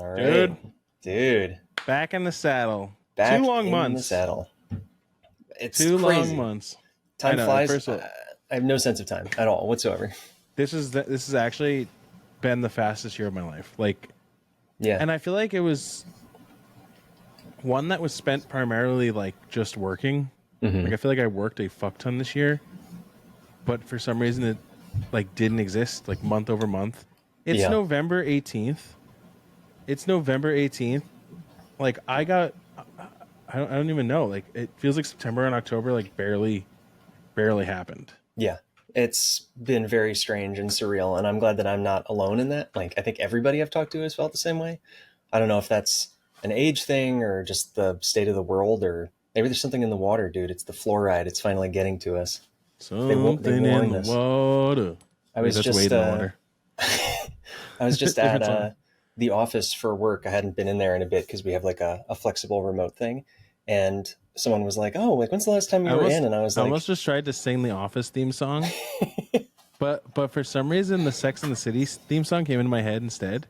All right, dude. Back in the saddle. Back 2 long in months. the saddle. It's 2 crazy. long months. Time flies. First of all, I have no sense of time at all whatsoever. this has actually been the fastest year of my life. Like, Yeah. and I feel like it was one that was spent primarily like just working. Mm-hmm. Like I feel like I worked a fuck ton this year, but for some reason it like didn't exist like month over month. It's November 18th. It's November 18th. Like I don't even know. Like it feels like September and October like barely happened. Yeah. It's been very strange and surreal, and I'm glad that I'm not alone in that. Like I think everybody I've talked to has felt the same way. I don't know if that's an age thing or just the state of the world, or maybe there's something in the water, dude. It's the fluoride. It's finally getting to us. Something in the water. I was just Wade in the water. I was just at the office for work. I hadn't been in there in a bit because we have like a flexible remote thing, and someone was like, "Oh, like when's the last time you were in?" And I was like, I almost just tried to sing the Office theme song, but for some reason the Sex and the City theme song came into my head instead.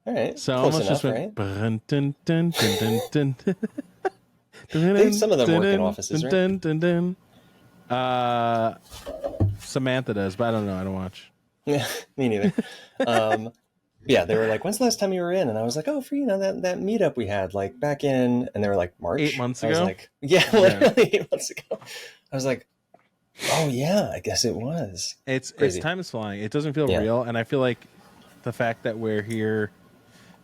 All right, so I almost just went. Right? I think some of them work in offices, right? Samantha does, but I don't know. I don't watch. Yeah, me neither. Yeah, they were like, "When's the last time you were in?" And I was like, "Oh, for that meetup we had like back in," and they were like, "March, 8 months ago." I was like, "Yeah, literally 8 months ago." I was like, "Oh yeah, I guess it was." It's time is flying. It doesn't feel real, and I feel like the fact that we're here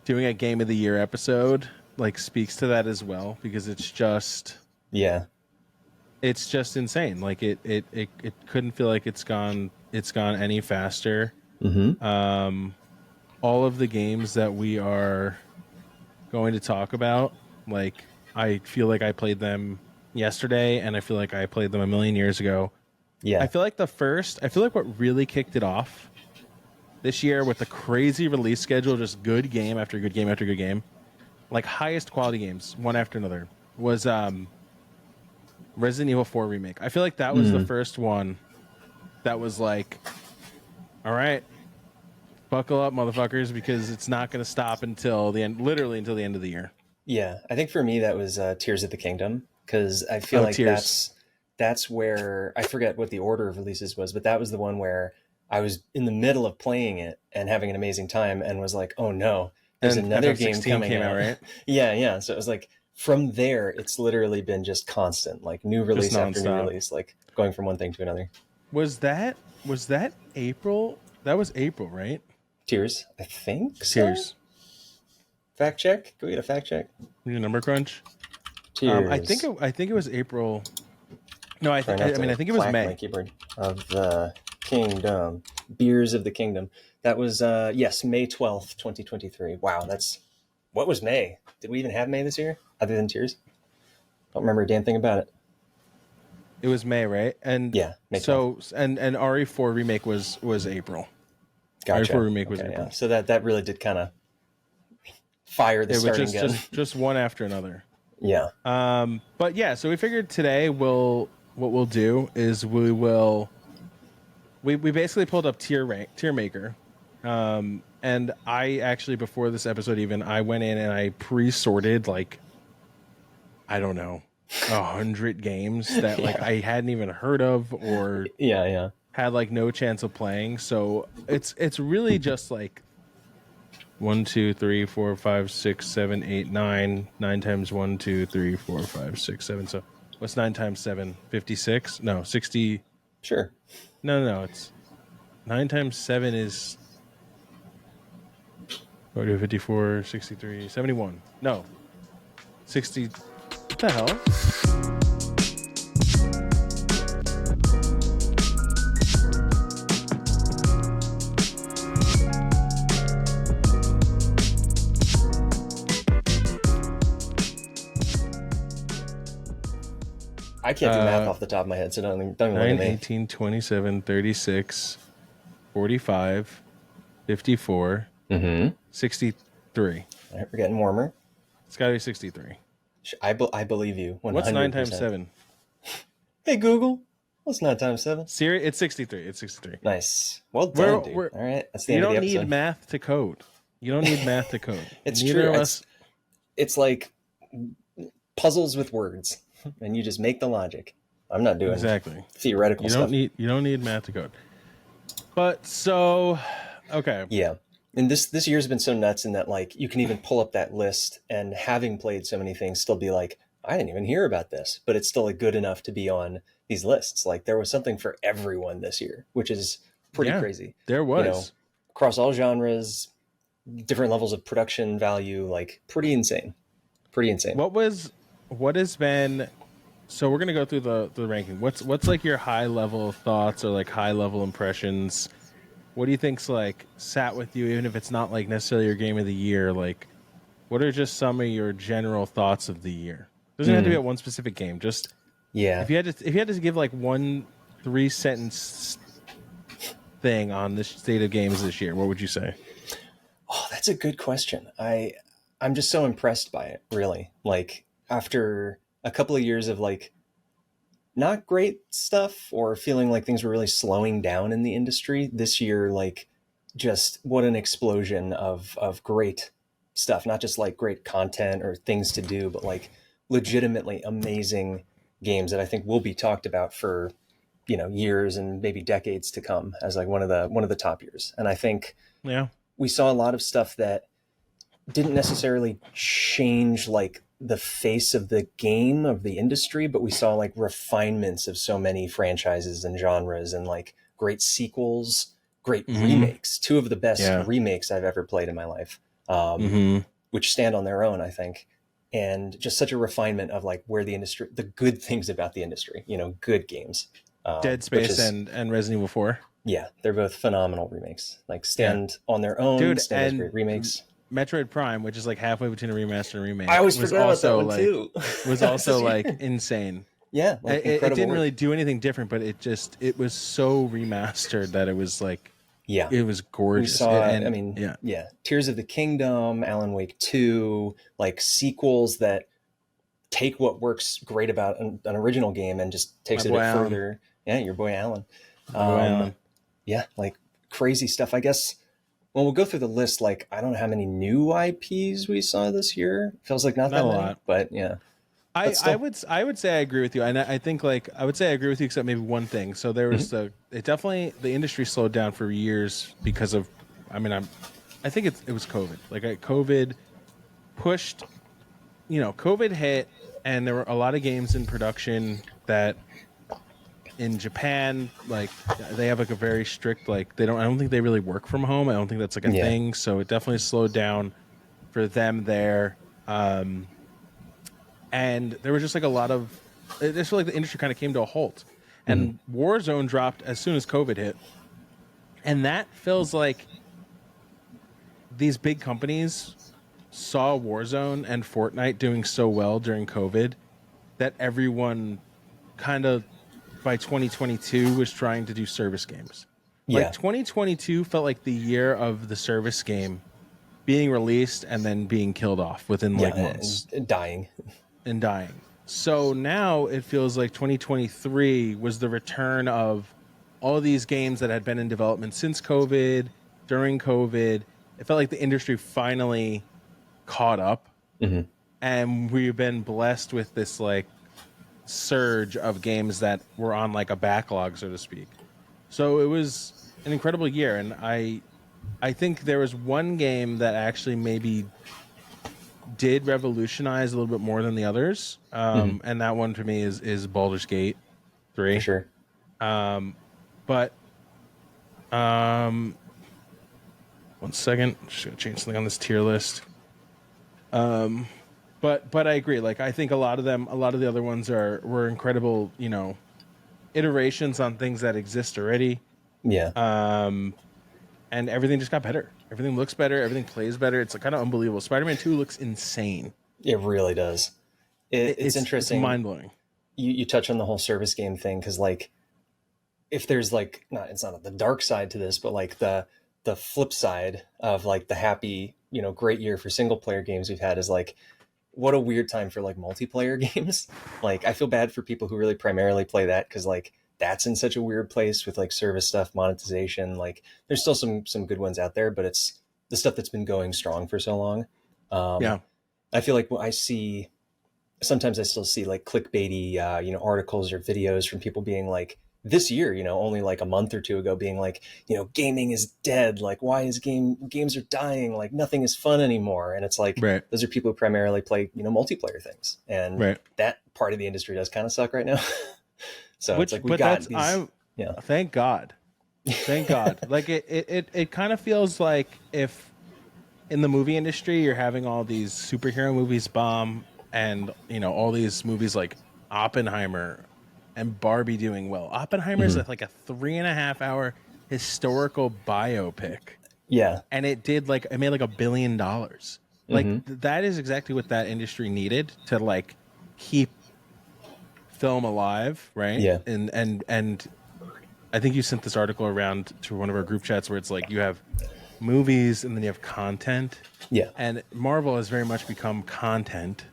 doing a Game of the Year episode like speaks to that as well, because it's just it's just insane. Like it couldn't feel like it's gone any faster. Mm-hmm. All of the games that we are going to talk about, like I feel like I played them yesterday, and I feel like I played them a million years ago. Yeah, I feel like what really kicked it off this year with the crazy release schedule, just good game after good game after good game, like highest quality games one after another, was Resident Evil 4 remake. I feel like that was the first one that was like, all right, buckle up, motherfuckers, because it's not going to stop until the end, literally until the end of the year. Yeah, I think for me that was Tears of the Kingdom, because I feel like that's where, I forget what the order of releases was, but that was the one where I was in the middle of playing it and having an amazing time and was like, oh no, there's another game coming out, right? Yeah. So it was like, from there, it's literally been just constant, like new release after new release, like going from one thing to another. Was that April? That was April, right? Tears, I think. Tears. So? Fact check. Can we get a fact check? Need a number crunch. Tears. I think it was April. No, I think it was May. My keyboard of the Kingdom, Beers of the Kingdom. That was yes, May 12th, 2023. Wow, what was May? Did we even have May this year other than Tears? Don't remember a damn thing about it. It was May, right? And yeah, May 12th. So and RE4 remake was April. Gotcha. RE4 remake was April. Yeah. So that really did kind of fire the starting gun. Just one after another. Yeah. But yeah, so we figured today what we'll do is we basically pulled up tier maker. And I actually, before this episode even, I went in and I pre-sorted like, I don't know, 100 games that like I hadn't even heard of or had like no chance of playing. So it's really just like 1, 2, 3, 4, 5, 6, 7, 8, 9. 9 times 1, 2, 3, 4, 5, 6, 7. So what's 9 times 7? 56? No, 60. Sure. No. It's 9 times 7 is 54, 63, 71. No. 60. What the hell? I can't do math off the top of my head, so don't look at me. 9, 18, 27, 36, 45, 54, 63. All right, we're getting warmer. It's got to be 63. I believe you. 100%. What's 9 times 7? Hey, Google. What's 9 times 7? It's 63. It's 63. Nice. Well done, dude. All right. That's the end of the episode. You don't need math to code. You don't need math to code. It's Neither true. of us. It's like puzzles with words, and you just make the logic. I'm not doing Exactly. theoretical stuff. You don't need math to code. But so, okay. Yeah. And this year's been so nuts in that, like, you can even pull up that list and, having played so many things, still be like, I didn't even hear about this, but it's still like good enough to be on these lists. Like, there was something for everyone this year, which is pretty crazy. There was. You know, across all genres, different levels of production value, like, pretty insane. Pretty insane. What has been, so we're going to go through the ranking. What's like your high level thoughts or like high level impressions? What do you think's like sat with you, even if it's not like necessarily your game of the year? Like, what are just some of your general thoughts of the year? Doesn't have to be at one specific game. Just if you had to give like one 3-sentence thing on the state of games this year, what would you say? Oh, that's a good question. I'm just so impressed by it, really. Like, after a couple of years of like not great stuff, or feeling like things were really slowing down in the industry, this year, like, just what an explosion of great stuff. Not just like great content or things to do, but like legitimately amazing games that I think will be talked about for, years and maybe decades to come, as like one of the top years. And I think we saw a lot of stuff that didn't necessarily change like the face of the game, of the industry, but we saw like refinements of so many franchises and genres, and like great sequels, great remakes, two of the best remakes I've ever played in my life, which stand on their own, I think. And just such a refinement of like where the industry, the good things about the industry, good games. Dead Space and Resident Evil 4. Yeah, they're both phenomenal remakes. Like, stand on their own, dude, stand as great remakes. Metroid Prime, which is like halfway between a remaster and remake, I always forgot about that one too. Was also like insane. Yeah, like, it didn't really do anything different, but it was so remastered that it was like, it was gorgeous. We saw, Tears of the Kingdom, Alan Wake 2, like sequels that take what works great about an original game and just takes it further. Yeah, your boy Alan. Yeah, like crazy stuff. I guess when we'll go through the list, like, I don't know how many new IPs we saw this year. Feels like not that many, lot, but yeah. I would say I agree with you, and I think like I would say I agree with you except maybe one thing. So there was the industry slowed down for years because of, I think it was COVID. Like, COVID pushed, COVID hit, and there were a lot of games in production that in Japan, like, they have like a very strict, like, I don't think they really work from home. I don't think that's like a thing. So it definitely slowed down for them there. And there was just like a lot of, I just feel like the industry kind of came to a halt, and Warzone dropped as soon as COVID hit. And that feels like these big companies saw Warzone and Fortnite doing so well during COVID that everyone kind of by 2022 was trying to do service games. Like 2022 felt like the year of the service game being released and then being killed off within like months. And dying. So now it feels like 2023 was the return of all these games that had been in development since COVID, during COVID. It felt like the industry finally caught up, and we've been blessed with this like surge of games that were on like a backlog, so to speak. So it was an incredible year, and I think there was one game that actually maybe did revolutionize a little bit more than the others, and that one for me is Baldur's Gate 3. For sure. But 1 second, just gonna change something on this tier list. But I agree. Like, I think a lot of the other ones were incredible, iterations on things that exist already. Yeah. And everything just got better. Everything looks better. Everything plays better. It's kind of unbelievable. Spider-Man 2 looks insane. It really does. It's interesting. It's mind-blowing. You touch on the whole service game thing, because like, if there's like, it's not the dark side to this, but like the flip side of like the happy, great year for single player games we've had is like, what a weird time for like multiplayer games. Like, I feel bad for people who really primarily play that, because like that's in such a weird place with like service stuff, monetization. Like, there's still some good ones out there, but it's the stuff that's been going strong for so long. Yeah. I feel like I see, sometimes I still see like clickbaity, articles or videos from people being like, this year, only like a month or two ago, being like, gaming is dead. Like, why is games are dying? Like, nothing is fun anymore. And it's like, Right. those are people who primarily play, multiplayer things, and Right. that part of the industry does kind of suck right now. So it's Which, like we but got that's these, I. yeah, Thank God. Thank God. Like it kind of feels like if in the movie industry you're having all these superhero movies bomb, and all these movies like Oppenheimer and Barbie doing well. Oppenheimer is hmm like a 3.5 hour historical biopic, yeah, and it made like $1 billion. Like hmm that is exactly what that industry needed to like keep film alive, right? yeah, And I think you sent this article around to one of our group chats where it's like you have movies and then you have content, yeah, and Marvel has very much become content,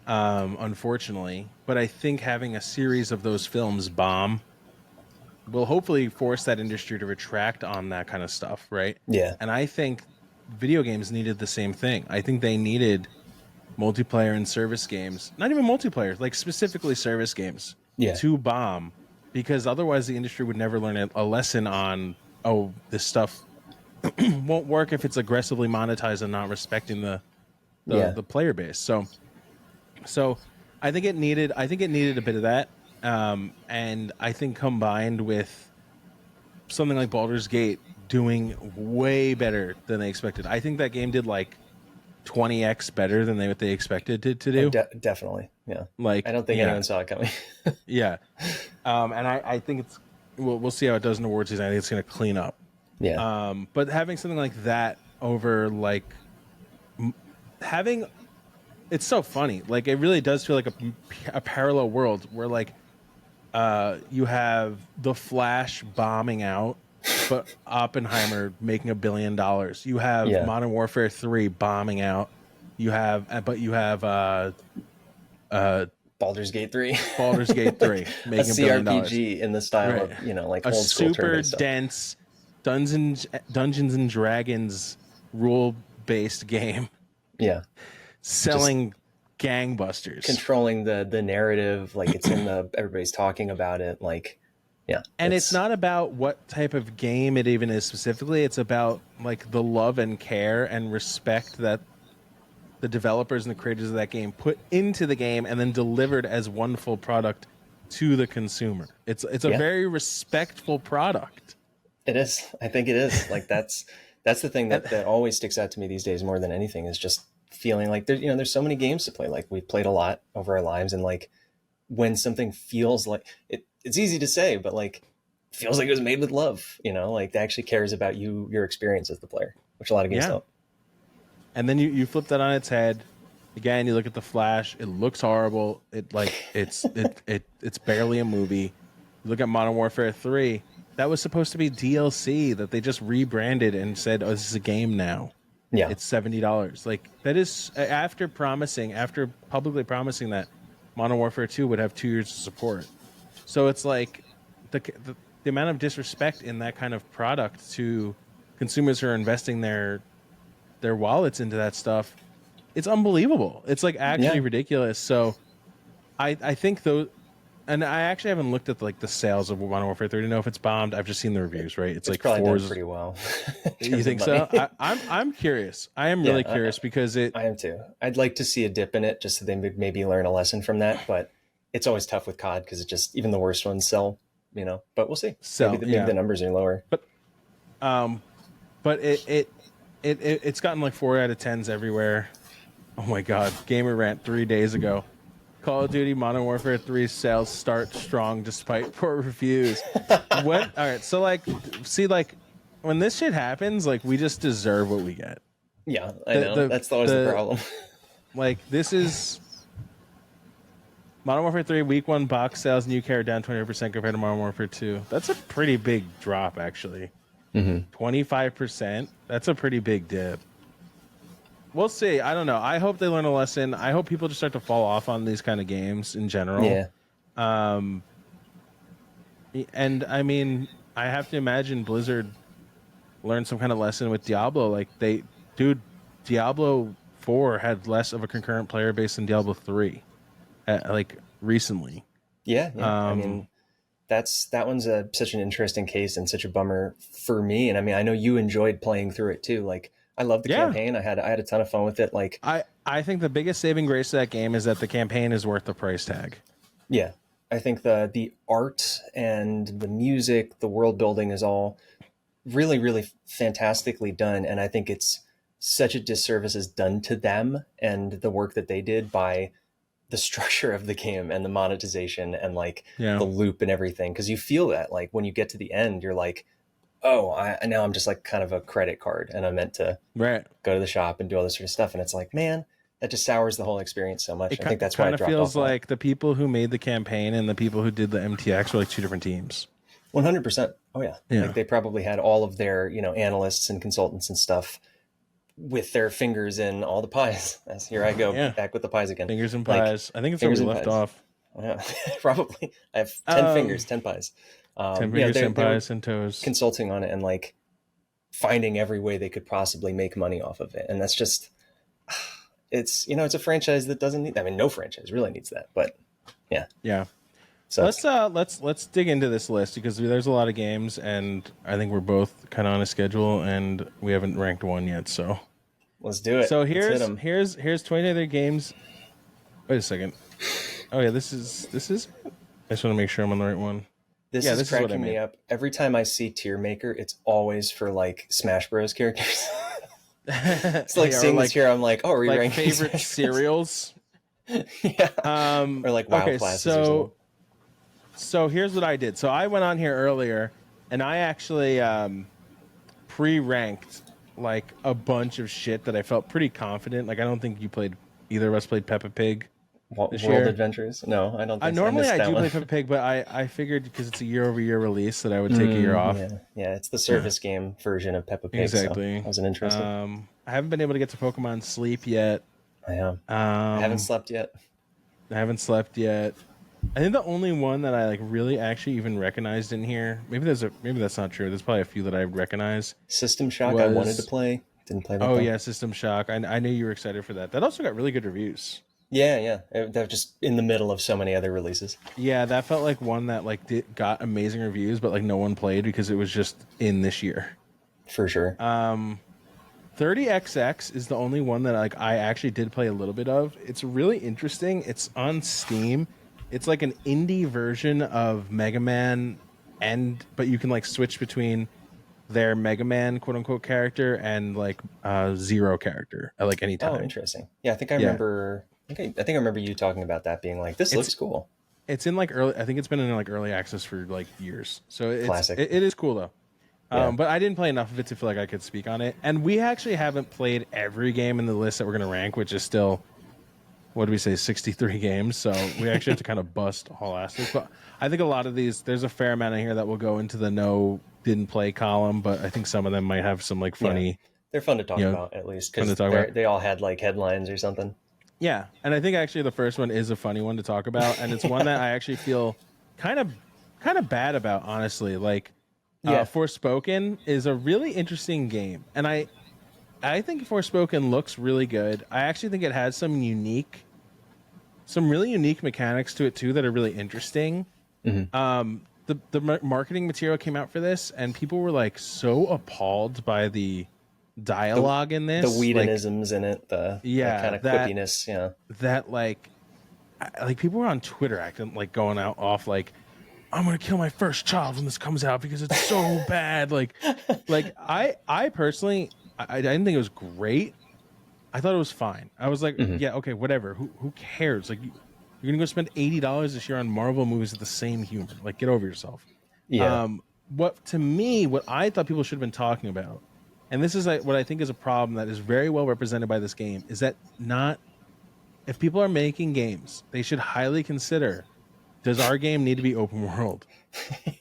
unfortunately. But I think having a series of those films bomb will hopefully force that industry to retract on that kind of stuff, right? yeah, And I think video games needed the same thing. I think they needed multiplayer and service games, not even multiplayer, like specifically service games, yeah, to bomb, because otherwise the industry would never learn a lesson on, oh, this stuff won't work if it's aggressively monetized and not respecting yeah, the player base. So I think it needed a bit of that. And I think combined with something like Baldur's Gate doing way better than they expected. I think that game did like 20x better than what they expected it to oh, do. definitely, yeah. I Like, don't think yeah, anyone saw it coming. yeah. And I think we'll see how it does in awards season. I think it's going to clean up. Yeah, But having something like that over like having, it's so funny. Like it really does feel like a parallel world where like you have the Flash bombing out, but Oppenheimer making $1 billion. You have yeah. Modern Warfare 3 bombing out. But you have uh, Baldur's Gate 3. Baldur's Gate 3 A making $1 billion. CRPG in the style Right. of, like A old school super turn-based stuff. dense Dungeons and Dragons rule based game Yeah. Just selling gangbusters. controlling the narrative, like it's in the everybody's talking about it, like yeah, And it's not about what type of game it even is specifically. It's about like the love and care and respect that the developers and the creators of that game put into the game and then delivered as one full product to the consumer. It's a yeah, very respectful product. it is. I think it is. Like that's the thing And that always sticks out to me these days more than anything, is just feeling like there's so many games to play. Like we've played a lot over our lives, and like when something feels like it's easy to say, but like feels like it was made with love, like that actually cares about your experience as the player, which a lot of games yeah. don't. And then you flip that on its head. Again, you look at the Flash. It looks horrible. It's barely a movie. You look at Modern Warfare 3. That was supposed to be DLC that they just rebranded and said, "Oh, this is a game now. Yeah, It's $70." Like that is after publicly promising that Modern Warfare 2 would have 2 years of support. So it's like the amount of disrespect in that kind of product to consumers who are investing their wallets into that stuff, it's unbelievable. It's like actually yeah. ridiculous. So I think those, and I actually haven't looked at like the sales of Modern Warfare 3 to know if it's bombed. I've just seen the reviews, right? It's like Probably done fours. pretty well. In You terms of think so? money. I'm curious. I am Yeah, really curious because I am too. I'd like to see a dip in it just so they maybe learn a lesson from that. But it's always tough with COD because it just, even the worst ones sell, But we'll see. so Maybe yeah. the numbers are lower. Um, but it's gotten like 4 out of 10s everywhere. Oh my god, Gamer Rant 3 days ago. Call of Duty Modern Warfare 3 sales start strong despite poor reviews. All right, so like, see, like when this shit happens, like we just deserve what we get. Yeah, I know. That's always the problem. Like this is Modern Warfare 3 week 1 box sales new care down 20% compared to Modern Warfare 2. That's a pretty big drop, actually. 25%. That's a pretty big dip. We'll see. I don't know. I hope they learn a lesson. I hope people just start to fall off on these kind of games in general. Yeah. And I mean, I have to imagine Blizzard learn some kind of lesson with Diablo. Like dude, Diablo 4 had less of a concurrent player base than Diablo 3, like recently. Yeah, yeah. I Um, mean, that one's such an interesting case and such a bummer for me. And I mean, I know you enjoyed playing through it too. Like, I love the yeah, campaign. I had a ton of fun with it. Like, I think the biggest saving grace of that game is that the campaign is worth the price tag. yeah, I think the art and the music, the world building is all really, really fantastically done. And I think it's such a disservice is done to them and the work that they did by the structure of the game and the monetization and like Yeah, the loop and everything. Cause you feel that like when you get to the end, you're like, oh, now I'm just like kind of a credit card and I'm meant to right. go to the shop and do all this sort of stuff. And it's like, man, that just sours the whole experience so much. I think It that's why I kind of dropped feels off on it. like the people who made the campaign and the people who did the MTX were like two different teams. 100%. Oh yeah. Yeah. Like they probably had all of their, analysts and consultants and stuff with their fingers in all the pies. As here I go Yeah. back with the pies again. Fingers and Like pies. I think it's where we fingers and left pies. off. Yeah, probably. I have 10 Um, fingers, 10 pies. 10 Yeah, fingers, 10 they were pies, and toes. consulting on it and like finding every way they could possibly make money off of it. And that's just, it's a franchise that doesn't need, I mean, no franchise really needs that, but yeah. Yeah. So Let's dig into this list because there's a lot of games and I think we're both kind of on a schedule and we haven't ranked one yet. So let's do it. so Let's hit 'em. here's 20 other games. Wait a second. Oh yeah, this is. I just want to make sure I'm on the right one. This Yeah, is this is what I cracking me mean. up. Every time I see Tier Maker, it's always for like Smash Bros. Characters. It's like Yeah, or seeing like, this here, I'm like, oh, are we like ranking favorite Smash Bros? cereals. Yeah. Or like WoW Okay, classes or something. so here's what I did. So I went on here earlier, and I actually pre-ranked like a bunch of shit that I felt pretty confident. Like I don't think either of us played Peppa Pig this World year. Adventures? No, I don't think so. Normally missed I that do one. play Peppa Pig, but I figured because it's a year-over-year release that I would take a year off. Yeah, yeah, it's the service game version of Peppa Pig. Exactly. So I wasn't interested. I haven't been able to get to Pokemon Sleep yet. I am. I haven't slept yet. I haven't slept yet. I think the only one that I like really actually even recognized in here, maybe that's not true. There's probably a few that I recognize. System Shock. I wanted to play. Didn't play that. Oh though. yeah, System Shock. I knew you were excited for that. That also got really good reviews. Yeah, yeah. They're just in the middle of so many other releases. Yeah, that felt like one that like got amazing reviews, but like no one played because it was just in this year. For sure. 30XX is the only one that like I actually did play a little bit of. It's really interesting. It's on Steam. It's like an indie version of Mega Man, but you can like switch between their Mega Man quote unquote character and like Zero character at like any time. Oh, interesting. Yeah, I think I remember. I think I remember you talking about that being like, this looks cool. It's in like early. I think it's been in like early access for like years. So it's Classic. It is cool though. Yeah. But I didn't play enough of it to feel like I could speak on it. And we actually haven't played every game in the list that we're going to rank, which is still, what do we say, 63 games. So we actually have to kind of bust all aspects. But I think a lot of these, there's a fair amount in here that will go into the didn't play column. But I think some of them might have some like funny. Yeah. They're fun to talk about at least because about. they all had like headlines or something. Yeah. And I think actually the first one is a funny one to talk about. And it's one that I actually feel kind of bad about, honestly. Like, Forspoken is a really interesting game, and I think Forspoken looks really good. I actually think it has some really unique mechanics to it too that are really interesting. Mm-hmm. The marketing material came out for this, and people were like so appalled by the dialogue in this, the Whedonisms in it, the kind of quippiness, that like people were on Twitter acting like going off like, I'm gonna kill my first child when this comes out because it's so bad. Like I personally, I didn't think it was great. I thought it was fine. I was like, yeah, okay, whatever. Who cares? Like, you're gonna go spend $80 this year on Marvel movies with the same humor. Like, get over yourself. Yeah. What I thought people should have been talking about, and this is what I think is a problem that is very well represented by this game, is that if people are making games, they should highly consider, does our game need to be open world?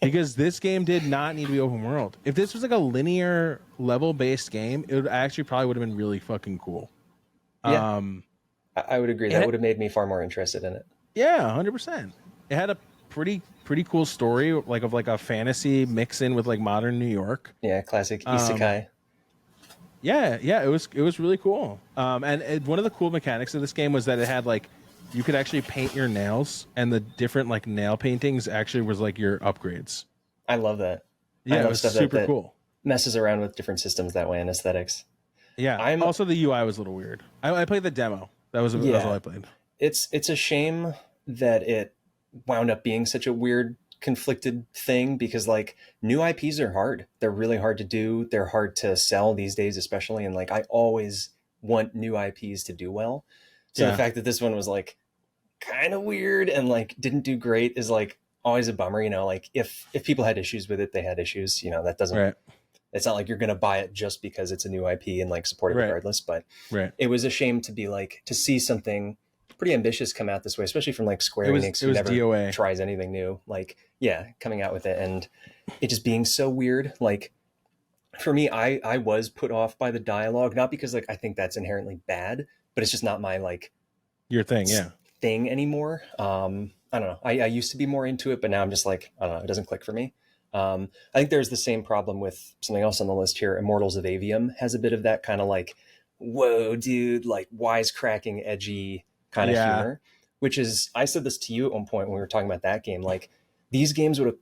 Because this game did not need to be open world. If this was like a linear level based game, it would actually probably would have been really fucking cool. Yeah. I would agree. That would have made me far more interested in it. Yeah, 100%. It had pretty cool story, like of like a fantasy mix in with like modern New York. Yeah, classic Um, isekai. yeah, it was really cool. One of the cool mechanics of this game was that it had like you could actually paint your nails, and the different like nail paintings actually was like your upgrades. I love that. I Yeah, it love was stuff that super cool. messes around with different systems that way and aesthetics. Yeah. I'm Also, the UI was a little weird. I played the demo. That's all Yeah, I played. it's a shame that it wound up being such a weird conflicted thing because like new IPs are hard. They're really hard to do. They're hard to sell these days, especially. And like I always want new IPs to do well. So the Yeah. fact that this one was like kind of weird and like didn't do great is like always a bummer. Like if people had issues with it, they had issues. That doesn't. Right. It's not like you're gonna buy it just because it's a new IP and like support it Right. regardless. But Right. it was a shame to be like to see something pretty ambitious come out this way, especially from like Square Enix, It who was never DOA. tries anything new. Like, yeah, coming out with it and it just being so weird. Like for me, I was put off by the dialogue, not because like I think that's inherently bad, but it's just not my like Your thing, yeah. thing anymore. I don't know. I used to be more into it, but now I'm just like, I don't know, it doesn't click for me. I think there's the same problem with something else on the list here. Immortals of Avium has a bit of that kind of like, whoa, dude, like wisecracking, edgy kind of Yeah. humor, which is, I said this to you at one point when we were talking about that game. Like these games would have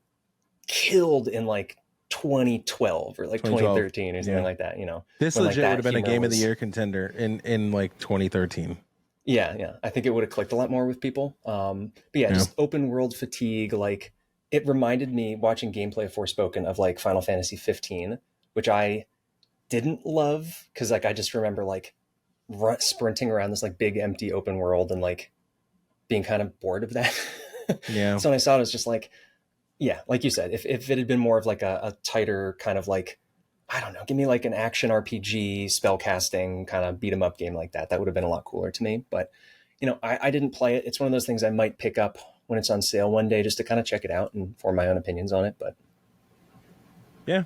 killed in like 2012 or like 2013 or something like that, This when, legit like, would have been a game of the was, year contender in like 2013. yeah. I think it would have clicked a lot more with people. But yeah, just open world fatigue. Like it reminded me watching gameplay of Forspoken of like Final Fantasy 15, which I didn't love because like I just remember like sprinting around this like big empty open world and like being kind of bored of that. Yeah. So when I saw it, it was just like, yeah, like you said, if it had been more of like a tighter kind of like, I don't know, give me like an action RPG spellcasting kind of beat 'em up game like that. That would have been a lot cooler to me. But I didn't play it. It's one of those things I might pick up when it's on sale one day just to kind of check it out and form my own opinions on it. But yeah,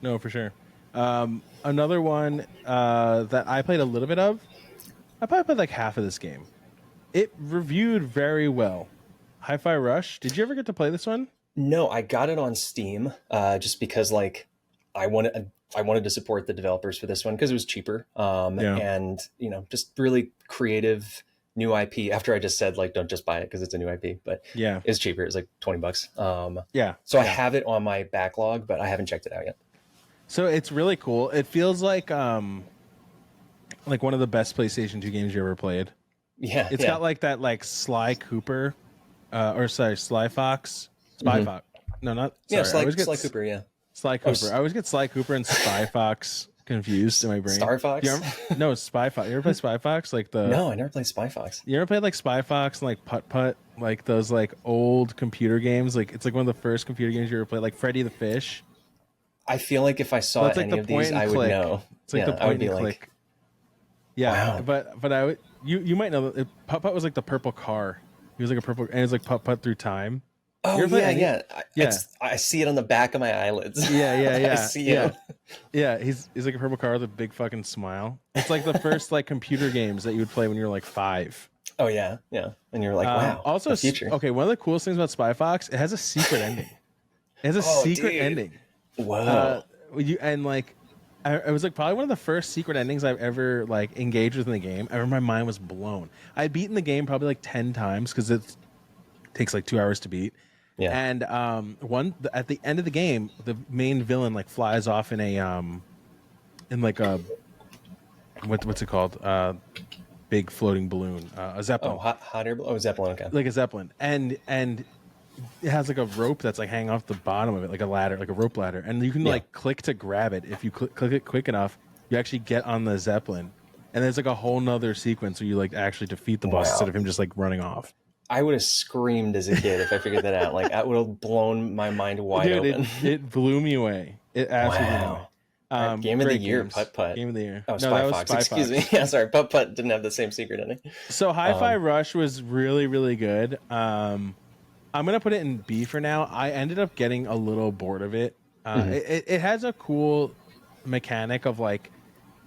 no, for sure. Another one that I played a little bit of. I probably played like half of this game. It reviewed very well. Hi-Fi Rush. Did you ever get to play this one? no, I got it on Steam just because like I wanted to support the developers for this one because it was cheaper. And just really creative new IP. After I just said like don't just buy it because it's a new IP, but Yeah, it's cheaper. It's like $20. yeah. So I have it on my backlog, but I haven't checked it out yet. So it's really cool. It feels like one of the best PlayStation 2 games you ever played. Yeah, It's got like that like Sly Cooper, Sly Fox, Spy Fox. No, not sorry. Sly, I always get Sly Cooper. Yeah, Sly Cooper. I always get Sly Cooper and Spy Fox confused in my brain. Star Fox. No, Spy Fox. You ever play Spy Fox? Like the No, I never played Spy Fox. You ever played like Spy Fox and like Putt Putt, like those like old computer games? Like it's like one of the first computer games you ever played, like Freddy the Fish. I feel like if I saw That's like any the of point these, and I would click. know. It's like the I would point be and like, click. Yeah, wow. but I would you might know that Putt Putt was like the purple car. He was like a purple, and it was like Putt Putt through time. Oh yeah. Yeah. I see it on the back of my eyelids. Yeah. I see it. Yeah, he's like a purple car with a big fucking smile. It's like the first like computer games that you would play when you were like 5. Oh yeah. And you're like, wow. Also, the future. okay, one of the coolest things about Spy Fox, it has a secret ending. It has a secret dude. ending. Whoa. It was like probably one of the first secret endings I've ever like engaged with in the game. I remember my mind was blown. I'd beaten the game probably like 10 times because it takes like 2 hours to beat. Yeah. And at the end of the game, the main villain like flies off in a in like a what's it called? Big floating balloon, a zeppelin. Hot air balloon. Oh, Zeppelin. Okay. Like a zeppelin, and it has like a rope that's like hanging off the bottom of it, like a ladder, like a rope ladder, and you can like click to grab it. If you click it quick enough, you actually get on the zeppelin, and there's like a whole nother sequence where you like actually defeat the boss instead of him just like running off. I would have screamed as a kid if I figured that out. Like, that would have blown my mind wide open. It blew me away. It absolutely blew me away. Game of the year, Putt Putt. Game of the year. Oh, Spy Fox. Excuse me. Yeah, sorry. Putt Putt didn't have the same secret ending. So Hi-Fi Rush was really, really good. I'm going to put it in B for now. I ended up getting a little bored of it. It has a cool mechanic of like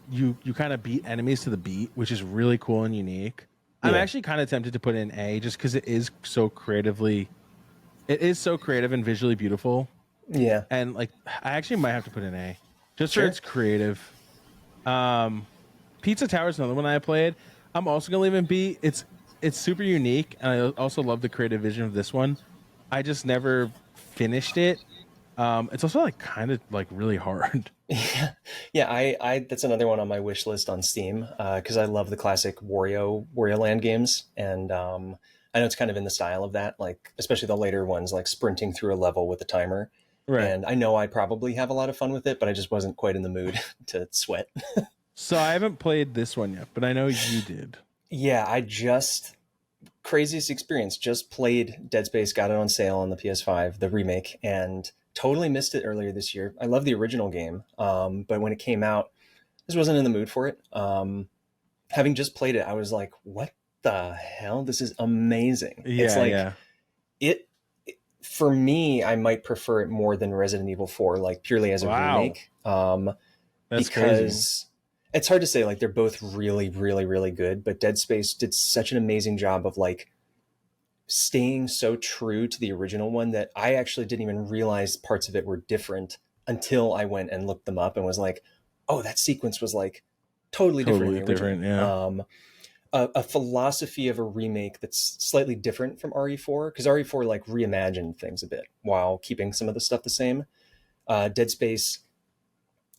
you kind of beat enemies to the beat, which is really cool and unique. I'm actually kind of tempted to put it in A just because it is so creatively It is so creative and visually beautiful, Yeah, and like I actually might have to put an A just for sure. its creative. Um, Pizza Tower is another one I played. I'm also gonna leave in B. It's super unique, and I also love the creative vision of this one. I just never finished it. It's also like kind of like really hard. Yeah, yeah. I that's another one on my wish list on Steam because I love the classic Wario Land games, and I know it's kind of in the style of that, like especially the later ones, like sprinting through a level with a timer. Right. And I know I probably have a lot of fun with it, but I just wasn't quite in the mood to sweat. So I haven't played this one yet, but I know you did. Yeah, I just craziest experience. Just played Dead Space, got it on sale on the PS5, the remake, and totally missed it earlier this year. I love the original game, but when it came out, I just wasn't in the mood for it. Having just played it, I was like, "What the hell? This is amazing!" It's Yeah, like yeah. it. For me, I might prefer it more than Resident Evil 4, like purely as a Wow. remake, That's crazy. because it's hard to say. Like they're both really, really, really good, but Dead Space did such an amazing job of like staying so true to the original one that I actually didn't even realize parts of it were different until I went and looked them up and was like, oh, that sequence was like totally different Totally in the original. different, yeah. A philosophy of a remake that's slightly different from RE4 because RE4 like reimagined things a bit while keeping some of the stuff the same. Dead Space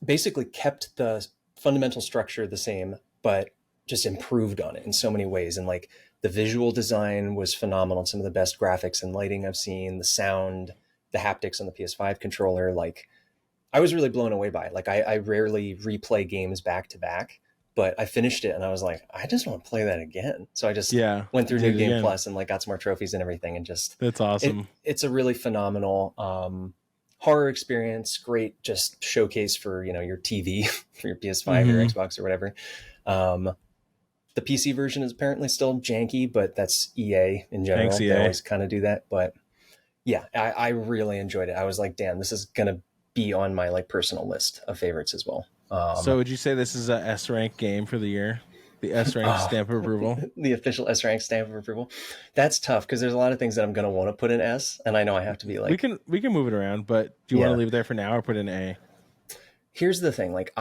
basically kept the fundamental structure the same, but just improved on it in so many ways. And like the visual design was phenomenal. Some of the best graphics and lighting I've seen, the sound, the haptics on the PS5 controller. Like I was really blown away by it. Like I rarely replay games back to back, but I finished it and I was like, I just want to play that again. So I just Yeah, went through New did it Game again. Plus and like got some more trophies and everything and just That's awesome. it's a really phenomenal horror experience. Great, just showcase for your TV, for your PS5 or your Mm-hmm. Xbox or whatever. Um, the PC version is apparently still janky, but that's EA in Thanks, general. They EA. always kind of do that. But yeah, I really enjoyed it. I was like, damn, this is gonna be on my like personal list of favorites as well. So would you say this is a S rank game for the year? The S rank Oh, stamp of approval? the official S rank stamp of approval. That's tough because there's a lot of things that I'm gonna want to put in S, and I know I have to be We like, can move it around, but do you want to yeah. leave it there for now or put in A? Here's the thing, like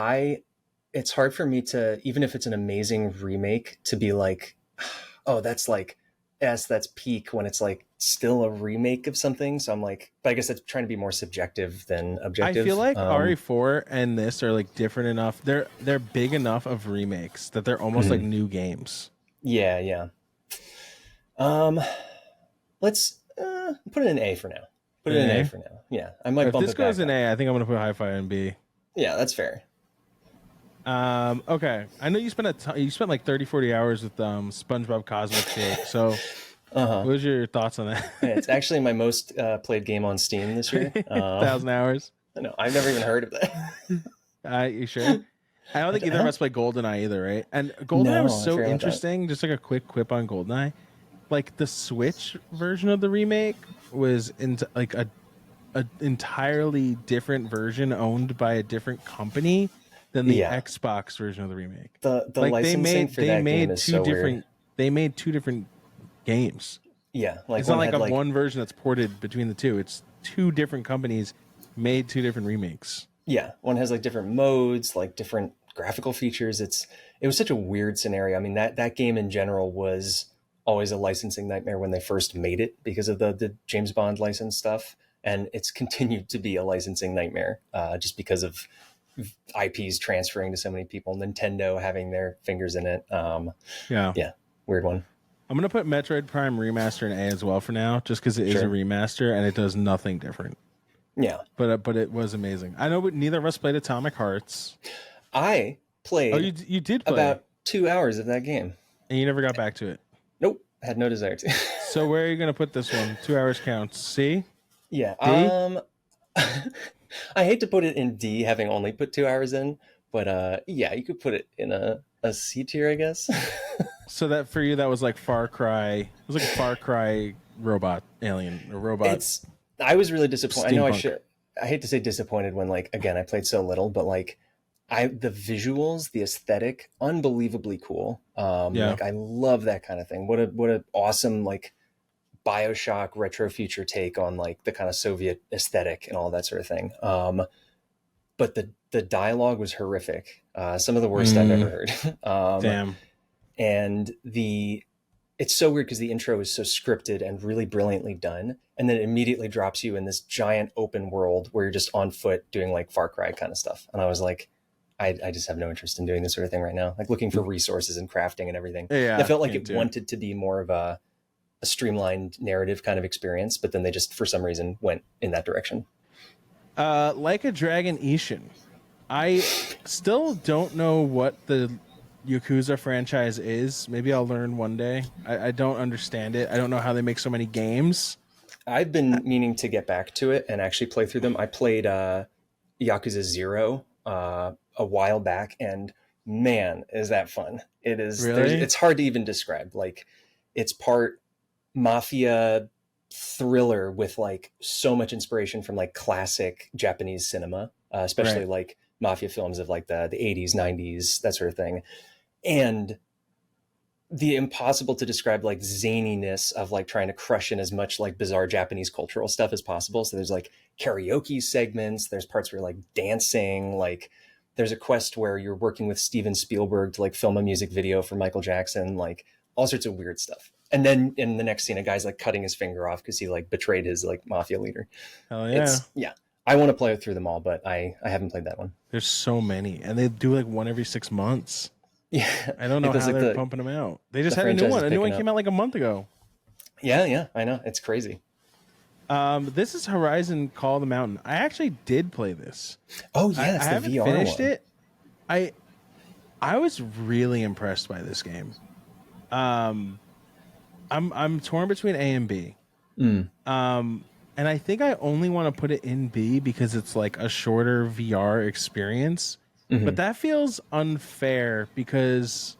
it's hard for me to, even if it's an amazing remake, to be like, oh, that's like S, that's peak when it's like still a remake of something. So I'm like, but I guess that's trying to be more subjective than I feel objective. like RE4 and this are like different enough. They're big enough of remakes that they're almost like Mhm. new games. Yeah, yeah. Um, let's put it in A for now. Put In it in A A? for now. Yeah, I might If bump this it goes back in up. A, I think I'm gonna put Hi-Fi in B. Yeah, that's fair. Okay. I know you spent you spent like 30, 40 hours with SpongeBob Cosmic Shake. So Uh huh. what was your thoughts on that? It's actually my most played game on Steam this year. 1,000 hours. No, I've never even heard of that. You sure? I don't think either of Huh? us play GoldenEye either, right? And GoldenEye was No, I so forgot about that. interesting. Just like a quick quip on GoldenEye, like the Switch version of the remake was into like a entirely different version owned by a different company than the Yeah, Xbox version of the remake. the Like licensing for they that game made is so weird. they made two different games. Yeah, like It's not one like had a like one version that's ported between the two. It's two different companies made two different remakes. yeah, one has like different modes, like different graphical features. It was such a weird scenario. I mean that game in general was always a licensing nightmare when they first made it because of the James Bond license stuff, and it's continued to be a licensing nightmare just because of IPs transferring to so many people, Nintendo having their fingers in it. Yeah. Yeah, weird one. I'm gonna put Metroid Prime Remaster in A as well for now, just because it is a Sure. remaster and it does nothing different. Yeah, But it was amazing. I know, but neither of us played Atomic Hearts. I Oh, played you did play, about 2 hours of that game. and you never got back to it. Nope, had no desire to. So where are you gonna put this one? 2 hours counts. C, Yeah. D. I hate to put it in D, having only put 2 hours in, but yeah, you could put it in a C tier, I guess. So that for you, that was like Far Cry. It was like a Far Cry robot alien or robot it's. I was really disappointed. I know I steampunk. should. I hate to say disappointed when like again I played so little, but like the visuals, the aesthetic, unbelievably cool. Yeah. Like I love that kind of thing. What a awesome like BioShock retro future take on like the kind of Soviet aesthetic and all that sort of thing. But the dialogue was horrific. Some of the worst I've ever heard. Damn. And it's so weird because the intro is so scripted and really brilliantly done, and then it immediately drops you in this giant open world where you're just on foot doing like Far Cry kind of stuff. And I was like, I just have no interest in doing this sort of thing right now. Like looking for resources and crafting and everything. Yeah, it felt like it too. wanted to be more of a streamlined narrative kind of experience, but then they just for some reason went in that direction. Like a Dragon Ishin. I still don't know what the Yakuza franchise is. Maybe I'll learn one day. I don't understand it. I don't know how they make so many games. I've been meaning to get back to it and actually play through them. I played Yakuza 0 a while back, and man, is that fun. It is. Really? It's hard to even describe. Like, it's part mafia thriller with like so much inspiration from like classic Japanese cinema, especially Right. like mafia films of like the 80s, 90s, that sort of thing. And the impossible to describe like zaniness of like trying to crush in as much like bizarre Japanese cultural stuff as possible. So there's like karaoke segments, there's parts where you're like dancing, like there's a quest where you're working with Steven Spielberg to like film a music video for Michael Jackson, like all sorts of weird stuff. And then in the next scene, a guy's like cutting his finger off because he like betrayed his like mafia leader. Hell yeah. Yeah. I want to play through them all, but I haven't played that one. There's so many, and they do like one every 6 months. Yeah. I don't know how like they're pumping them out. They just the had a new franchise one. is A new one picking came up. out like a month ago. Yeah, I know. It's crazy. This is Horizon Call of the Mountain. I actually did play this. Oh yeah, I it's the haven't VR finished one. it. I was really impressed by this game. I'm torn between A and B. And I think I only want to put it in B because it's like a shorter VR experience. But that feels unfair because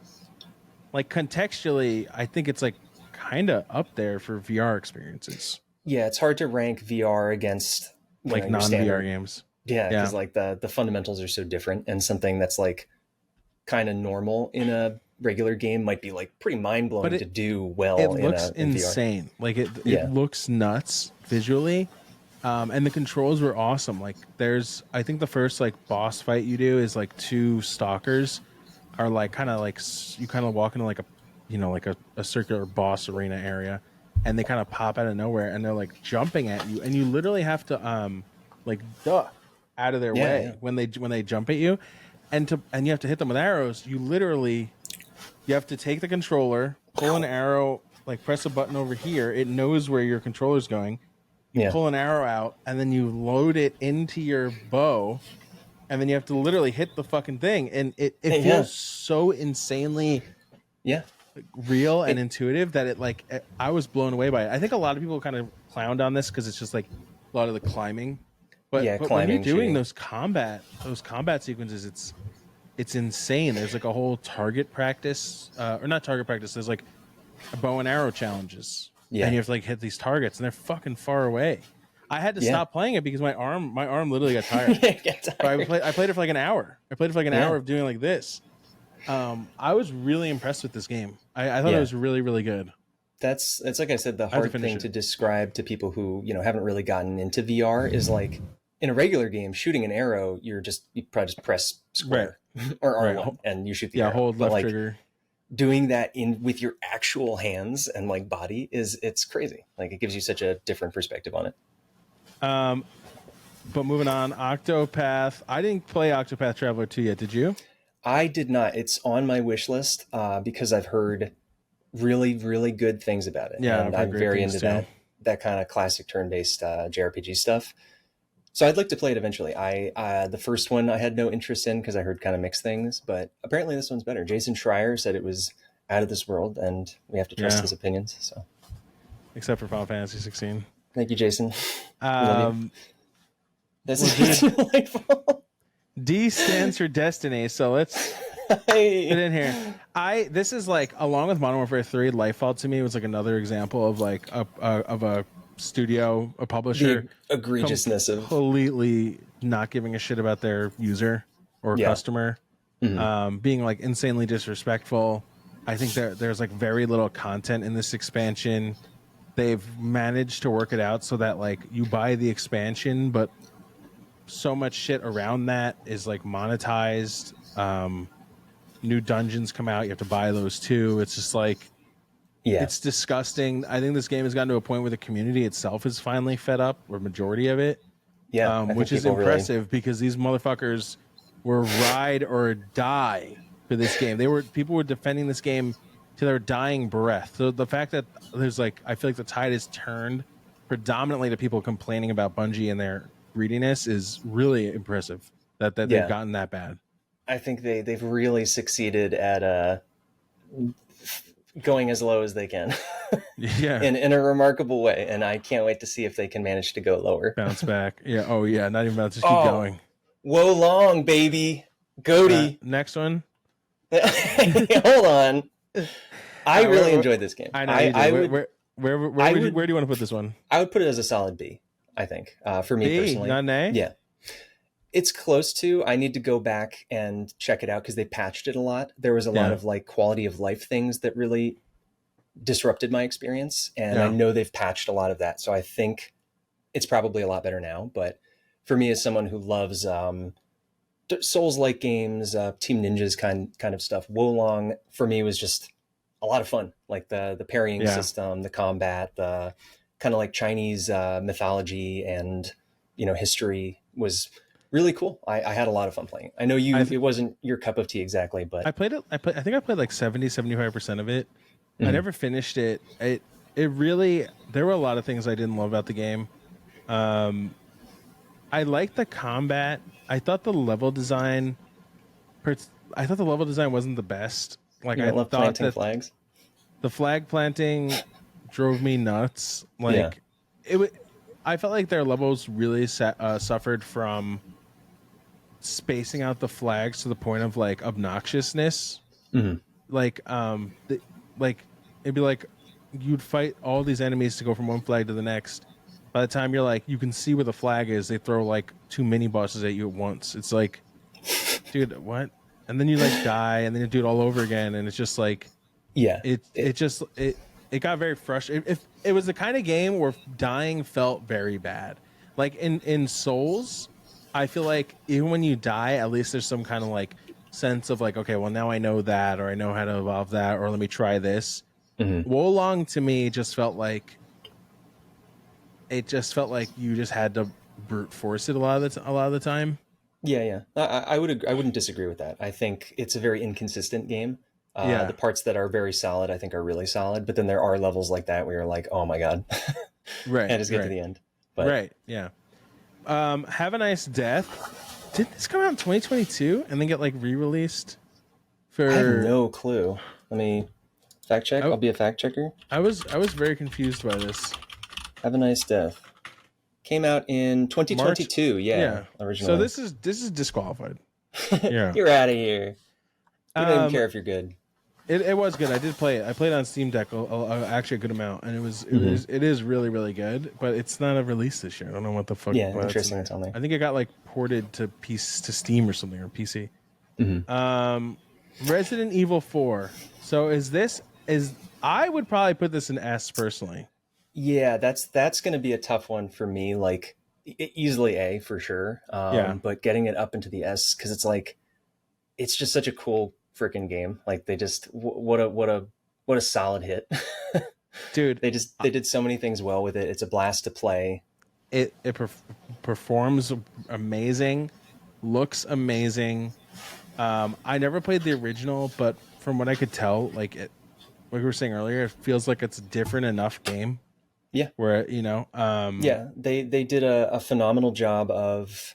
like contextually, I think it's like kind of up there for VR experiences. Yeah, it's hard to rank VR against Like your non-VR standard- games. Yeah, Yeah. because like the fundamentals are so different, and something that's like kind of normal in a regular game might be like pretty mind blowing But to do well. It looks in VR. insane. Like Yeah. it looks nuts visually. And the controls were awesome. Like I think the first like boss fight you do is like two stalkers are like kind of like you kind of walk into like a circular boss arena area, and they kind of pop out of nowhere and they're like jumping at you, and you literally have to like duck out of their way Yeah. when they jump at you, and you have to hit them with arrows. You have to take the controller, pull an arrow, like press a button over here. It knows where your controller's going. Yeah. Pull an arrow out, and then you load it into your bow, and then you have to literally hit the fucking thing. And it feels Yeah. so insanely Yeah. real and intuitive that I was blown away by it. I think a lot of people kind of clowned on this because it's just like a lot of the climbing. But when you're climbing, doing shooting. those combat sequences, it's insane. There's like a whole target practice, or not target practice. There's like bow and arrow challenges. Yeah. And you have to like hit these targets, and they're fucking far away. I had to stop playing it because my arm literally got tired. Get So tired. I played it for like an hour. I played it for like an Yeah. hour of doing like this. I was really impressed with this game. I thought it was really, really good. That's like I said, the have to hard finish thing it. to describe to people who haven't really gotten into VR is like in a regular game, shooting an arrow, you probably just press square or R1 Right. and you shoot the arrow. Hold But, left like, trigger. doing that with your actual hands and like body it's crazy. Like it gives you such a different perspective on it. But moving on, Octopath. I didn't play Octopath Traveler 2 yet. Did you? I did not. It's on my wish list because I've heard really, really good things about it. Yeah, and I've heard I'm great very things into too. that kind of classic turn-based JRPG stuff. So I'd like to play it eventually. The first one I had no interest in because I heard kind of mixed things, but apparently this one's better. Jason Schreier said it was out of this world, and we have to trust Yeah. his opinions. So Except for Final Fantasy 16. thank you, Jason. Love you. This is delightful. D stands for Destiny, so let's Hey. get in here. This is like, along with Modern Warfare 3, Lightfall to me was like another example of like a studio, a publisher The egregiousness of completely not giving a shit about their user or Yeah. customer, being like insanely disrespectful. I think there's like very little content in this expansion. they've managed to work it out so that like you buy the expansion, but so much shit around that is like monetized. New dungeons come out, you have to buy those too. It's just like Yeah, it's disgusting. I think this game has gotten to a point where the community itself is finally fed up, or majority of it, yeah. I think which is people really, impressive because these motherfuckers were ride or die for this game. People were defending this game to their dying breath. So the fact that there's like, I feel like the tide has turned predominantly to people complaining about Bungie and their greediness is really impressive. That they've yeah. gotten that bad. I think they've really succeeded at going as low as they can Yeah, in a remarkable way, and I can't wait to see if they can manage to go lower. bounce back. Yeah. Oh yeah. Not even about to just keep Oh, going. woe long, baby. GOTY. Next one. Hold on. I really enjoyed this game. I know you did. I would, Where do you want to put this one? I would put it as a solid B, I think, for me B, personally. not an A? Yeah. It's close to. I need to go back and check it out because they patched it a lot. There was a lot of like quality of life things that really disrupted my experience, and I know they've patched a lot of that. So I think it's probably a lot better now. But for me, as someone who loves Souls-like games, Team Ninja's kind of stuff, Wolong for me was just a lot of fun. Like the parrying system, the combat, the kind of like Chinese mythology and history was really cool. I had a lot of fun playing. I know it wasn't your cup of tea exactly, but I played it. I think I played like 75% of it. Mm-hmm. I never finished it. It really, there were a lot of things I didn't love about the game. I liked the combat. I thought the level design wasn't the best. Like I love thought planting that flags. the flag planting drove me nuts. Like I felt like their levels really suffered from spacing out the flags to the point of like obnoxiousness. Mm-hmm. Like it'd be like you'd fight all these enemies to go from one flag to the next. By the time you're like, you can see where the flag is, they throw like 2 mini bosses at you at once. It's like, dude, what? And then you like die, and then you do it all over again, and it's just like, it got very frustrating. If it was the kind of game where dying felt very bad, like in Souls, I feel like even when you die, at least there's some kind of like sense of like, okay, well now I know that, or I know how to evolve that, or let me try this. Mm-hmm. Wolong to me just felt like you just had to brute force it a lot of the time. Yeah. I wouldn't disagree with that. I think it's a very inconsistent game. The parts that are very solid, I think, are really solid. But then there are levels like that where you're like, oh my god, right? And just get to the end. But, right? Yeah. Have a Nice Death. Didn't this come out in 2022 and then get like re-released? I have no clue. Let me fact check. I'll be a fact checker. I was very confused by this. Have a Nice Death. Came out in 2022. Yeah. Originally. So this is disqualified. Yeah. You're out of here. You don't even care if you're good. It was good. I did play it. I played on Steam Deck actually a good amount, and it is really really good. But it's not a release this year. I don't know what the fuck. Yeah, interesting. It's on there. I think it got like ported to Steam or something, or PC. Resident Evil 4. So I would probably put this in S personally. Yeah, that's going to be a tough one for me. Like easily A for sure. But getting it up into the S because it's like it's just such a cool freaking game. Like they just what a solid hit, dude. They did so many things well with it. It's a blast to play. It performs amazing, looks amazing. I never played the original, but from what I could tell, like we were saying earlier, it feels like it's a different enough game. Yeah. Where they did a phenomenal job of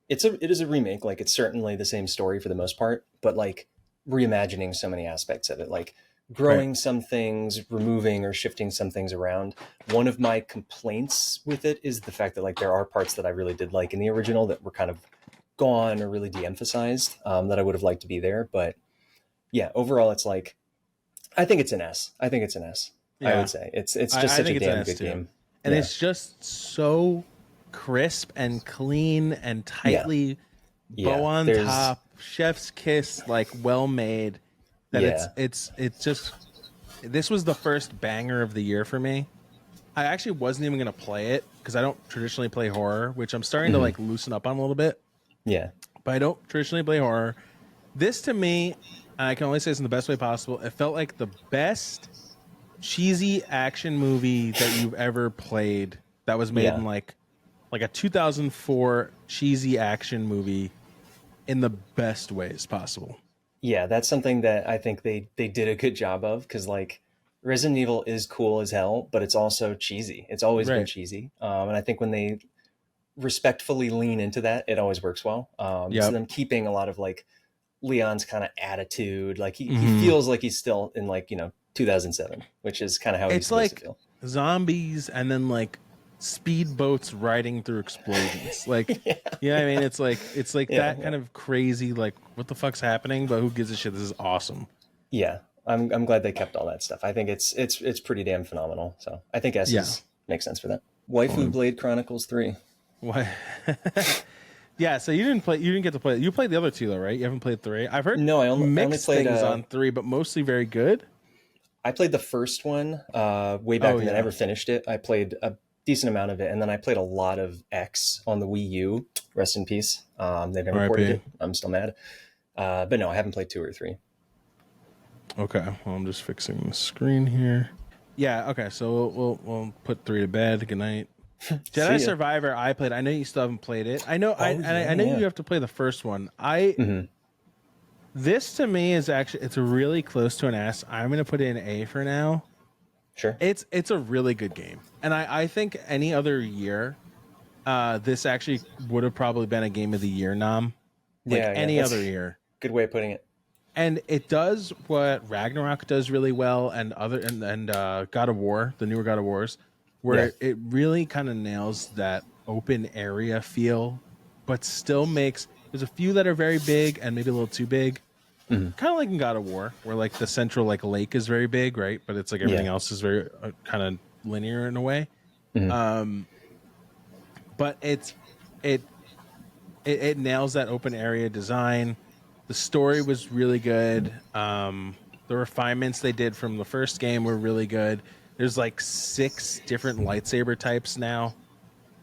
it is a remake. Like it's certainly the same story for the most part, but like reimagining so many aspects of it, like growing some things, removing or shifting some things around. One of my complaints with it is the fact that like there are parts that I really did like in the original that were kind of gone or really de-emphasized that I would have liked to be there. But yeah, overall it's like I think it's an S. I would say it's just such a damn good game. And it's just so crisp and clean and tightly bow on top, chef's kiss, like well made. That it's just this was the first banger of the year for me. I actually wasn't even gonna play it because I don't traditionally play horror, which I'm starting to like loosen up on a little bit. Yeah. But I don't traditionally play horror. This to me, and I can only say this in the best way possible, it felt like the best cheesy action movie that you've ever played that was made Yeah. in like a 2004 cheesy action movie in the best ways possible. Yeah, that's something that I think they did a good job of, because like Resident Evil is cool as hell, but it's also cheesy. It's always been Right. cheesy, and I think when they respectfully lean into that, it always works well. So Yep. them keeping a lot of like Leon's kind of attitude, like he Hmm. feels like he's still in like 2007, which is kind of how he's It's supposed to like feel. zombies and then like speedboats riding through explosions. Like, Yeah, yeah, I mean, it's like yeah, that yeah. kind of crazy. Like, what the fuck's happening? But who gives a shit? This is awesome. Yeah. I'm glad they kept all that stuff. I think it's pretty damn phenomenal. So I think S Yeah. is makes sense for that. Waifu Blade Chronicles 3. Why? Yeah. So you didn't play. You didn't get to play. You played the other two though, right? You haven't played three. I've heard No, I only mixed played things on three, but mostly very good. I played the first one way back Oh when I yeah. never finished it. I played a decent amount of it, and then I played a lot of X on the Wii U. Rest in peace. They never ported R.I.P. it. I'm still mad. But no, I haven't played 2 or 3. Okay. Well, I'm just fixing the screen here. Yeah. Okay. So we'll put three to bed. Good night. See Jedi ya. Survivor. I played. I know you still haven't played it. I know. Oh I yeah, know yeah. you have to play the first one. I Hmm. This to me is actually it's really close to an S. I'm gonna put it in A for now. Sure. It's a really good game, and I think any other year, this actually would have probably been a game of the year nom, like Yeah, yeah. any That's other a year. good way of putting it. And it does what Ragnarok does really well, and God of War, the newer God of Wars, Yeah. where it really kind of nails that open area feel, but still makes there's a few that are very big and maybe a little too big, Hmm. kind of like in God of War, where like the central like lake is very big, right? But it's like everything Yeah. else is very kind of linear in a way. Hmm. Um, but it it nails that open area design. The story was really good. The refinements they did from the first game were really good. There's like 6 different lightsaber types now,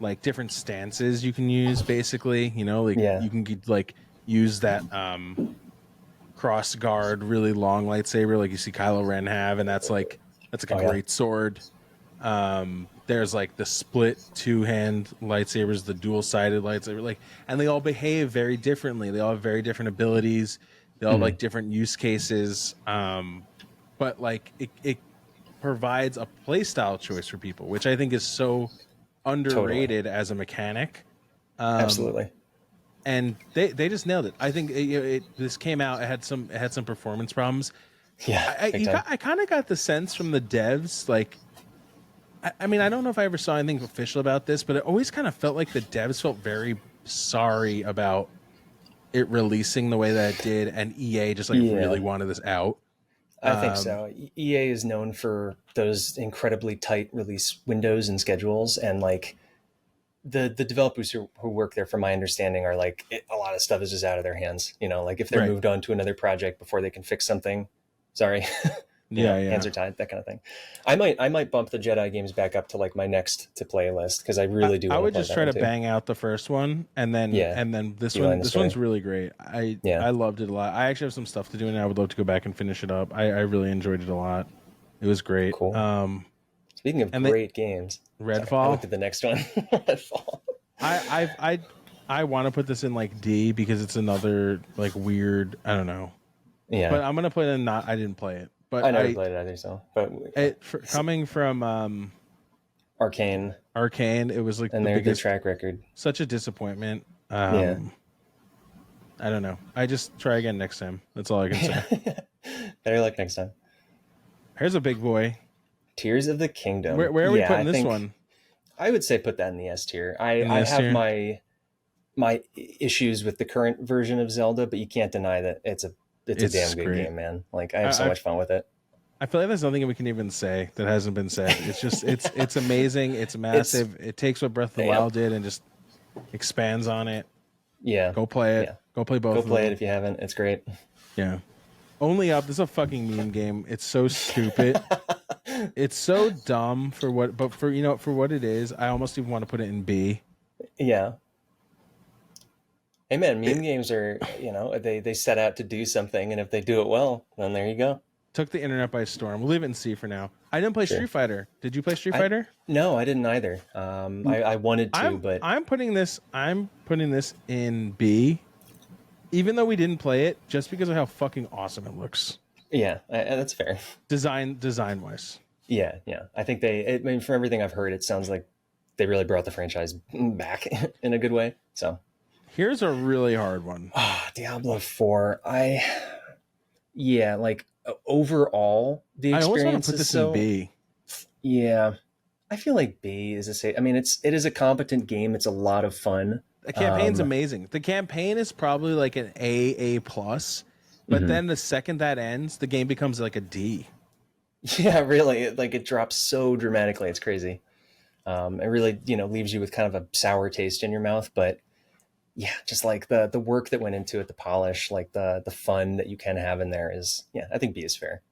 like different stances you can use. Basically, like Yeah. you can like use that cross guard, really long lightsaber, like you see Kylo Ren have, and that's like Oh a yeah. great sword. There's like the split 2-hand lightsabers, the dual-sided lightsaber, like, and they all behave very differently. They all have very different abilities. They all have Hmm. like different use cases. But like it provides a play style choice for people, which I think is so Totally. underrated as a mechanic. Um, Absolutely. and they just nailed it. I think this came out. It had some performance problems. Yeah. Big time. I kind of got the sense from the devs, like, I mean, I don't know if I ever saw anything official about this, but it always kind of felt like the devs felt very sorry about it releasing the way that it did, and EA just like really Yeah. wanted this out. I think Um, so. EA is known for those incredibly tight release windows and schedules, and like the developers who work there, from my understanding, are like a lot of stuff is just out of their hands. Like if they're right? moved on to another project before they can fix something, sorry, Yeah, yeah. hands are tied, that kind of thing. I might bump the Jedi games back up to like my next to play list, because I I, really do I want to would play just that try one to too. bang out the first one, and then Yeah, this beeline one. the This one's story. really great. I Yeah, I loved it a lot. I actually have some stuff to do, and I would love to go back and finish it up. I really enjoyed it a lot. It was great. cool. Speaking of And the great games, sorry, I Redfall. looked at the next one. Redfall. I want to put this in like D because it's another like weird. I don't know, Yeah, but I'm gonna put it in not. I didn't play it, I but never played it either, so but yeah. coming from Arcane Arcane, it was like and the their biggest, track record. such a disappointment. Yeah. I don't know. I just try again next time. That's all I can say. Better luck next time. Here's a big boy. Tears of the Kingdom. Where are we Yeah, putting I this think one? I would say put that in the S tier. I, In the I S have tier? my issues with the current version of Zelda, but you can't deny that it's a It's damn good great. game, man. Like I have so I much fun with it. I feel like there's nothing we can even say that hasn't been said. It's just it's amazing. It's It's massive. It takes what Breath of the yep. Wild did and just expands on it. Yeah. Go play it. Yeah. Go play both Go of play it them. if you haven't. It's great. Yeah. Only Up. This is a fucking meme game. It's so stupid. It's so dumb for what, but for for what it is, I almost even want to put it in B. Yeah. Hey man, meme It games are, they set out to do something, and if they do it well, then there you go. took the internet by storm. We'll leave it in C for now. I didn't play Sure. Street Fighter. Did you play Street I Fighter? No, I didn't either. I wanted to, I'm but I'm putting this in B, even though we didn't play it, just because of how fucking awesome it looks, yeah, that's fair. design wise. Yeah, yeah. I think I mean, from everything I've heard, it sounds like they really brought the franchise back in a good way. So, Here's a really hard one. Diablo 4. Yeah, like overall, the I almost want experience to put is this so. in B. Yeah, I feel like B is a safe. I mean, it is a competent game. It's a lot of fun. The campaign's amazing. The campaign is probably like an A plus, but then the second that ends, the game becomes like a D. Yeah, really. It drops so dramatically. It's crazy. It really, leaves you with kind of a sour taste in your mouth. But yeah, just like the work that went into it, the polish, like the fun that you can have in there is, yeah, I think B is fair.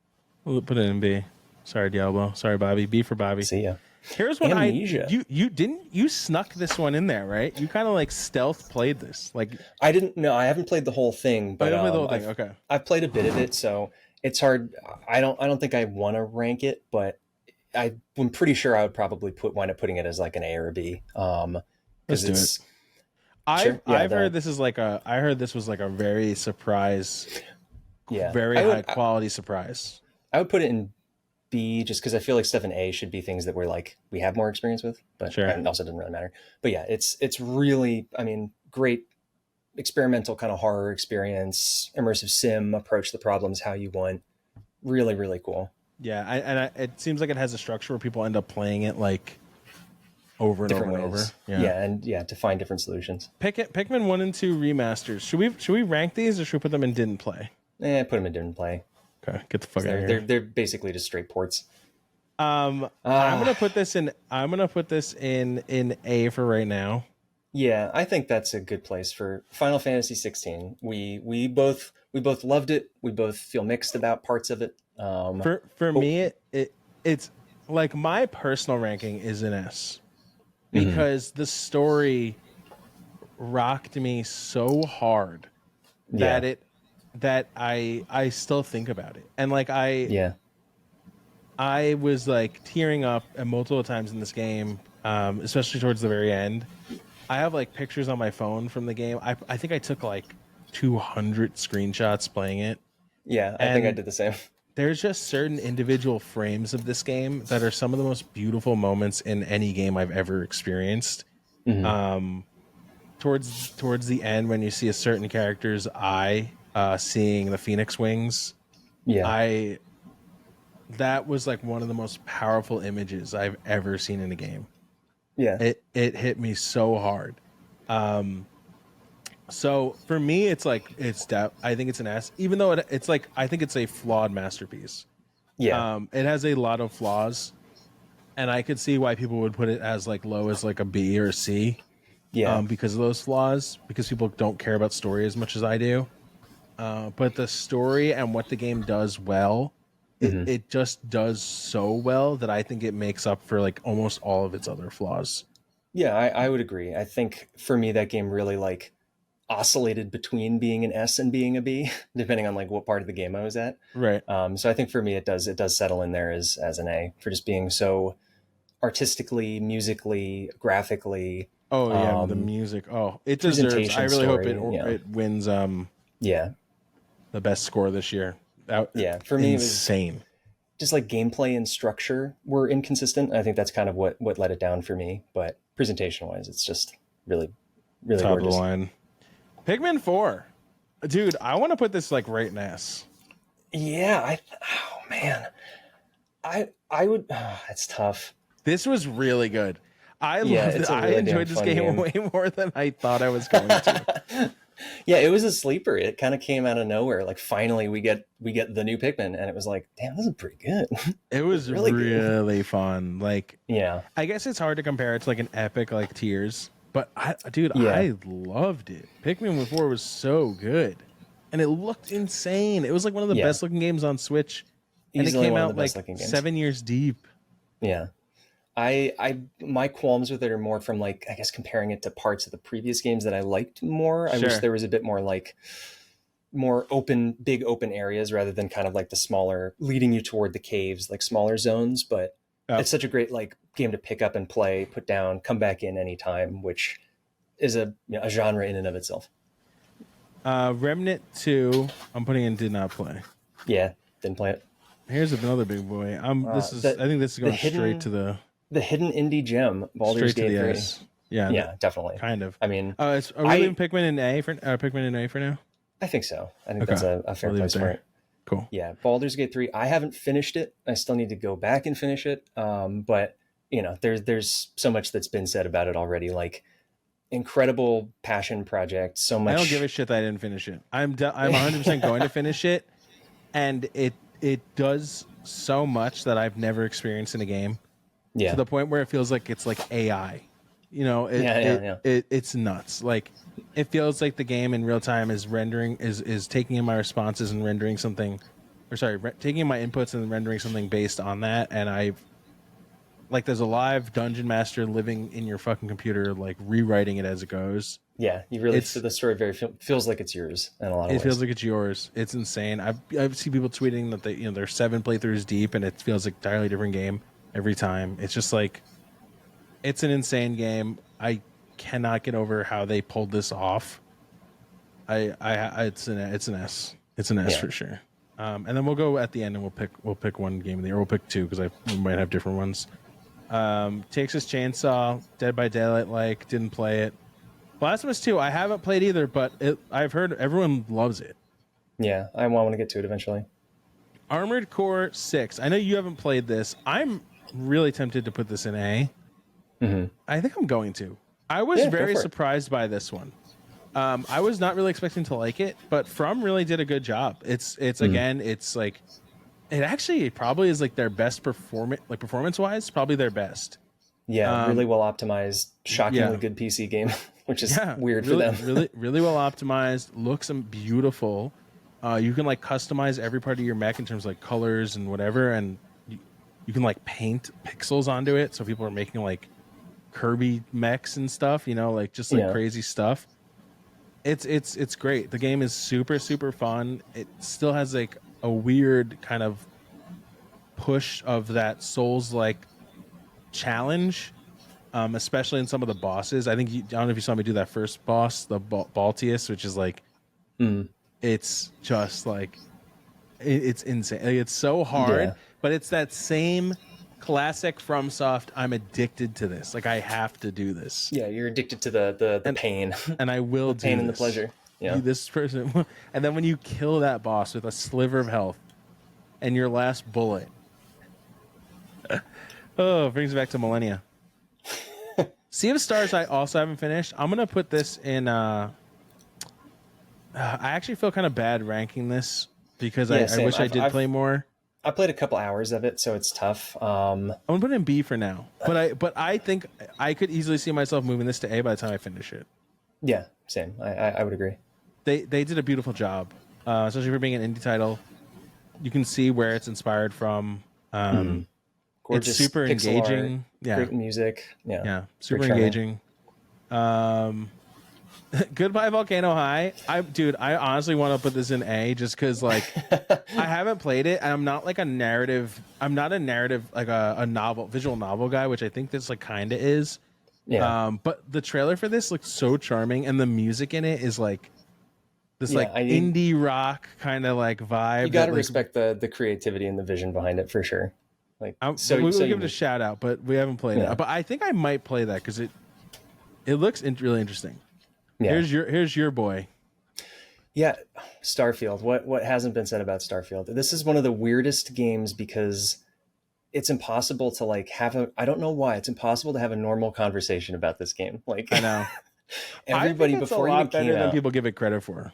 We'll put it in B. Sorry, Diablo. Sorry, Bobby. B for Bobby. See ya. Here's what Amnesia. you snuck this one in there, right? You kind of like stealth played this. Like I didn't know. I haven't played the whole thing, but I played the whole thing. Okay. I've played a bit of it, so it's hard. I don't think I want to rank it, but I'm pretty sure I would probably wind up putting it as like an A or a B. Let's do it's it. I've Yeah, heard this is like a. I heard this was like a very surprise, yeah, very high quality surprise. I would put it in B just because I feel like stuff in A should be things that we have more experience with, but Sure. it also doesn't really matter. But yeah, it's really, I mean, great experimental kind of horror experience, immersive sim, approach the problems how you want. Really, really cool. Yeah, it seems like it has a structure where people end up playing it like over and Different over and ways. over. Yeah, and to find different solutions. Pikmin 1 and 2 remasters. Should we rank these or should we put them in didn't play? Put them in didn't play. Okay, get the fuck out of They're here. they're basically just straight ports. I'm gonna put this in. I'm gonna put this in A for right now. Yeah, I think that's a good place for Final Fantasy 16. We both loved it. We both feel mixed about parts of it. For me, it's like my personal ranking is an S because the story rocked me so hard that I still think about it, and like I was like tearing up multiple times in this game, especially towards the very end. I have like pictures on my phone from the game. I think I took like 200 screenshots playing it. Yeah, I think I did the same. There's just certain individual frames of this game that are some of the most beautiful moments in any game I've ever experienced. Towards the end, when you see a certain character's eye seeing the phoenix wings, that was like one of the most powerful images I've ever seen in a game. Yeah, it hit me so hard. So for me, it's like I think it's an S, even though it's like I think it's a flawed masterpiece. Yeah, It has a lot of flaws, and I could see why people would put it as like low as like a B or a C. Yeah, Because of those flaws, because people don't care about story as much as I do. But the story and what the game does well, it just does so well that I think it makes up for like almost all of its other flaws. Yeah, I would agree. I think for me that game really like oscillated between being an S and being a B, depending on like what part of the game I was at. Right. So I think for me it does settle in there as an A for just being so artistically, musically, graphically. Oh yeah, the music. Oh, it deserves. I really hope it wins. The best score this year. For me, insane. It was just like gameplay and structure were inconsistent. I think that's kind of what let it down for me. But presentation wise, it's just really, really top gorgeous. of the line. Pikmin 4, dude. I want to put this like right in S. Yeah, I would. It's tough. This was really good. I loved it. I enjoyed this game way more than I thought I was going to. Yeah, it was a sleeper. It kind of came out of nowhere. Like finally we get the new Pikmin, and it was like, damn, this is pretty good. It was really fun. Like, yeah, I guess it's hard to compare it to like an epic like Tears, but I loved it. Pikmin 4 was so good, and it looked insane. It was like one of the best looking games on Switch, and easily it came one of out the best like looking games. 7 years deep. Yeah. I my qualms with it are more from like I guess comparing it to parts of the previous games that I liked more. I wish Sure. there was a bit more like more open, big open areas rather than kind of like the smaller leading you toward the caves, like smaller zones. But Oh. it's such a great like game to pick up and play, put down, come back in anytime, which is a genre in and of itself. Remnant 2, I'm putting in did not play. Yeah, didn't play it. Here's another big boy. The I think this is the going straight to hidden the the hidden indie gem, Baldur's straight to Gate the 3. ice. Yeah, Yeah, definitely. kind of. I mean, Are we leaving I Pikmin in A for now? I think so. I think Okay, that's a fair we'll leave it place for there. it. Cool. Yeah, Baldur's Gate 3. I haven't finished it. I still need to go back and finish it. But there's so much that's been said about it already. Like incredible passion project. So I don't give a much. shit that I didn't finish it. I'm 100% going to finish it, and it does so much that I've never experienced in a game, to Yeah, the point where it feels like it's like AI. It's nuts. Like it feels like the game in real time is rendering is taking in my responses and rendering something, or sorry, taking in my inputs and rendering something based on that. And I've like there's a live dungeon master living in your fucking computer, like rewriting it as it goes. yeah. You really It's the story very feels like it's yours in a lot of it feels ways. like it's yours. It's insane. I've seen people tweeting that they're 7 playthroughs deep and it feels like an entirely different game every time. It's just like it's an insane game. I cannot get over how they pulled this off. It's an S. It's an S Yeah, for sure. And then we'll go at the end and we'll pick one game of the year. We'll pick two because we might have different ones. Texas Chainsaw, Dead by Daylight, like didn't play it. Blasphemous 2, I haven't played either, but I've heard everyone loves it. yeah. I want to get to it eventually. Armored Core 6. I know you haven't played this. I'm really tempted to put this in A. I think I'm going to. I was Yeah, go very for it. surprised by this one. I was not really expecting to like it, but From really did a good job. It's again, it's like it probably is like their best performance wise, probably their best. Yeah, really well optimized, shockingly Yeah, good PC game, which is yeah, weird for really, them. really well optimized. Looks beautiful. You can like customize every part of your mech in terms of like colors and whatever, and you can like paint pixels onto it. So people are making like Kirby mechs and stuff, like just like Yeah. crazy stuff. It's great. The game is super super fun. It still has like a weird kind of push of that Souls like challenge, especially in some of the bosses. I don't know if you saw me do that first boss, the Baltius, which is like it's just like it's insane. Like, it's so hard, Yeah. but it's that same classic FromSoft. I'm addicted to this. Like I have to do this. Yeah, you're addicted to the pain. And I will the pain do and the this. pleasure. Yeah. This person, and then when you kill that boss with a sliver of health and your last bullet, oh, it brings me back to Millennia. Sea of Stars, I also haven't finished. I'm gonna put this in. I actually feel kind of bad ranking this because Yeah, I same. wish I did play more. I played a couple hours of it, so it's tough. I'm gonna put it in B for now. But I think I could easily see myself moving this to A by the time I finish it. Yeah, same. I would agree. They did a beautiful job, especially for being an indie title. You can see where it's inspired from. Gorgeous, it's super pixel engaging. art, Yeah, great music. Yeah, yeah, super charming. engaging. Goodbye Volcano High. I honestly want to put this in A just because like I haven't played it and I'm not like a narrative. I'm not a narrative like a novel visual novel guy, which I think this like kind of is. Yeah, But the trailer for this looks so charming and the music in it is like this Yeah, indie rock kind of like vibe. you got to like, respect the creativity and the vision behind it for sure. Like we'll so give it a unique. shout out, but we haven't played Yeah. it. But I think I might play that because it looks really interesting. Yeah. Here's your boy. Yeah, Starfield. What hasn't been said about Starfield? This is one of the weirdest games because it's impossible to like I don't know why it's impossible to have a normal conversation about this game. Like I know. everybody I think it's before a it even lot better came than out. people give it credit for.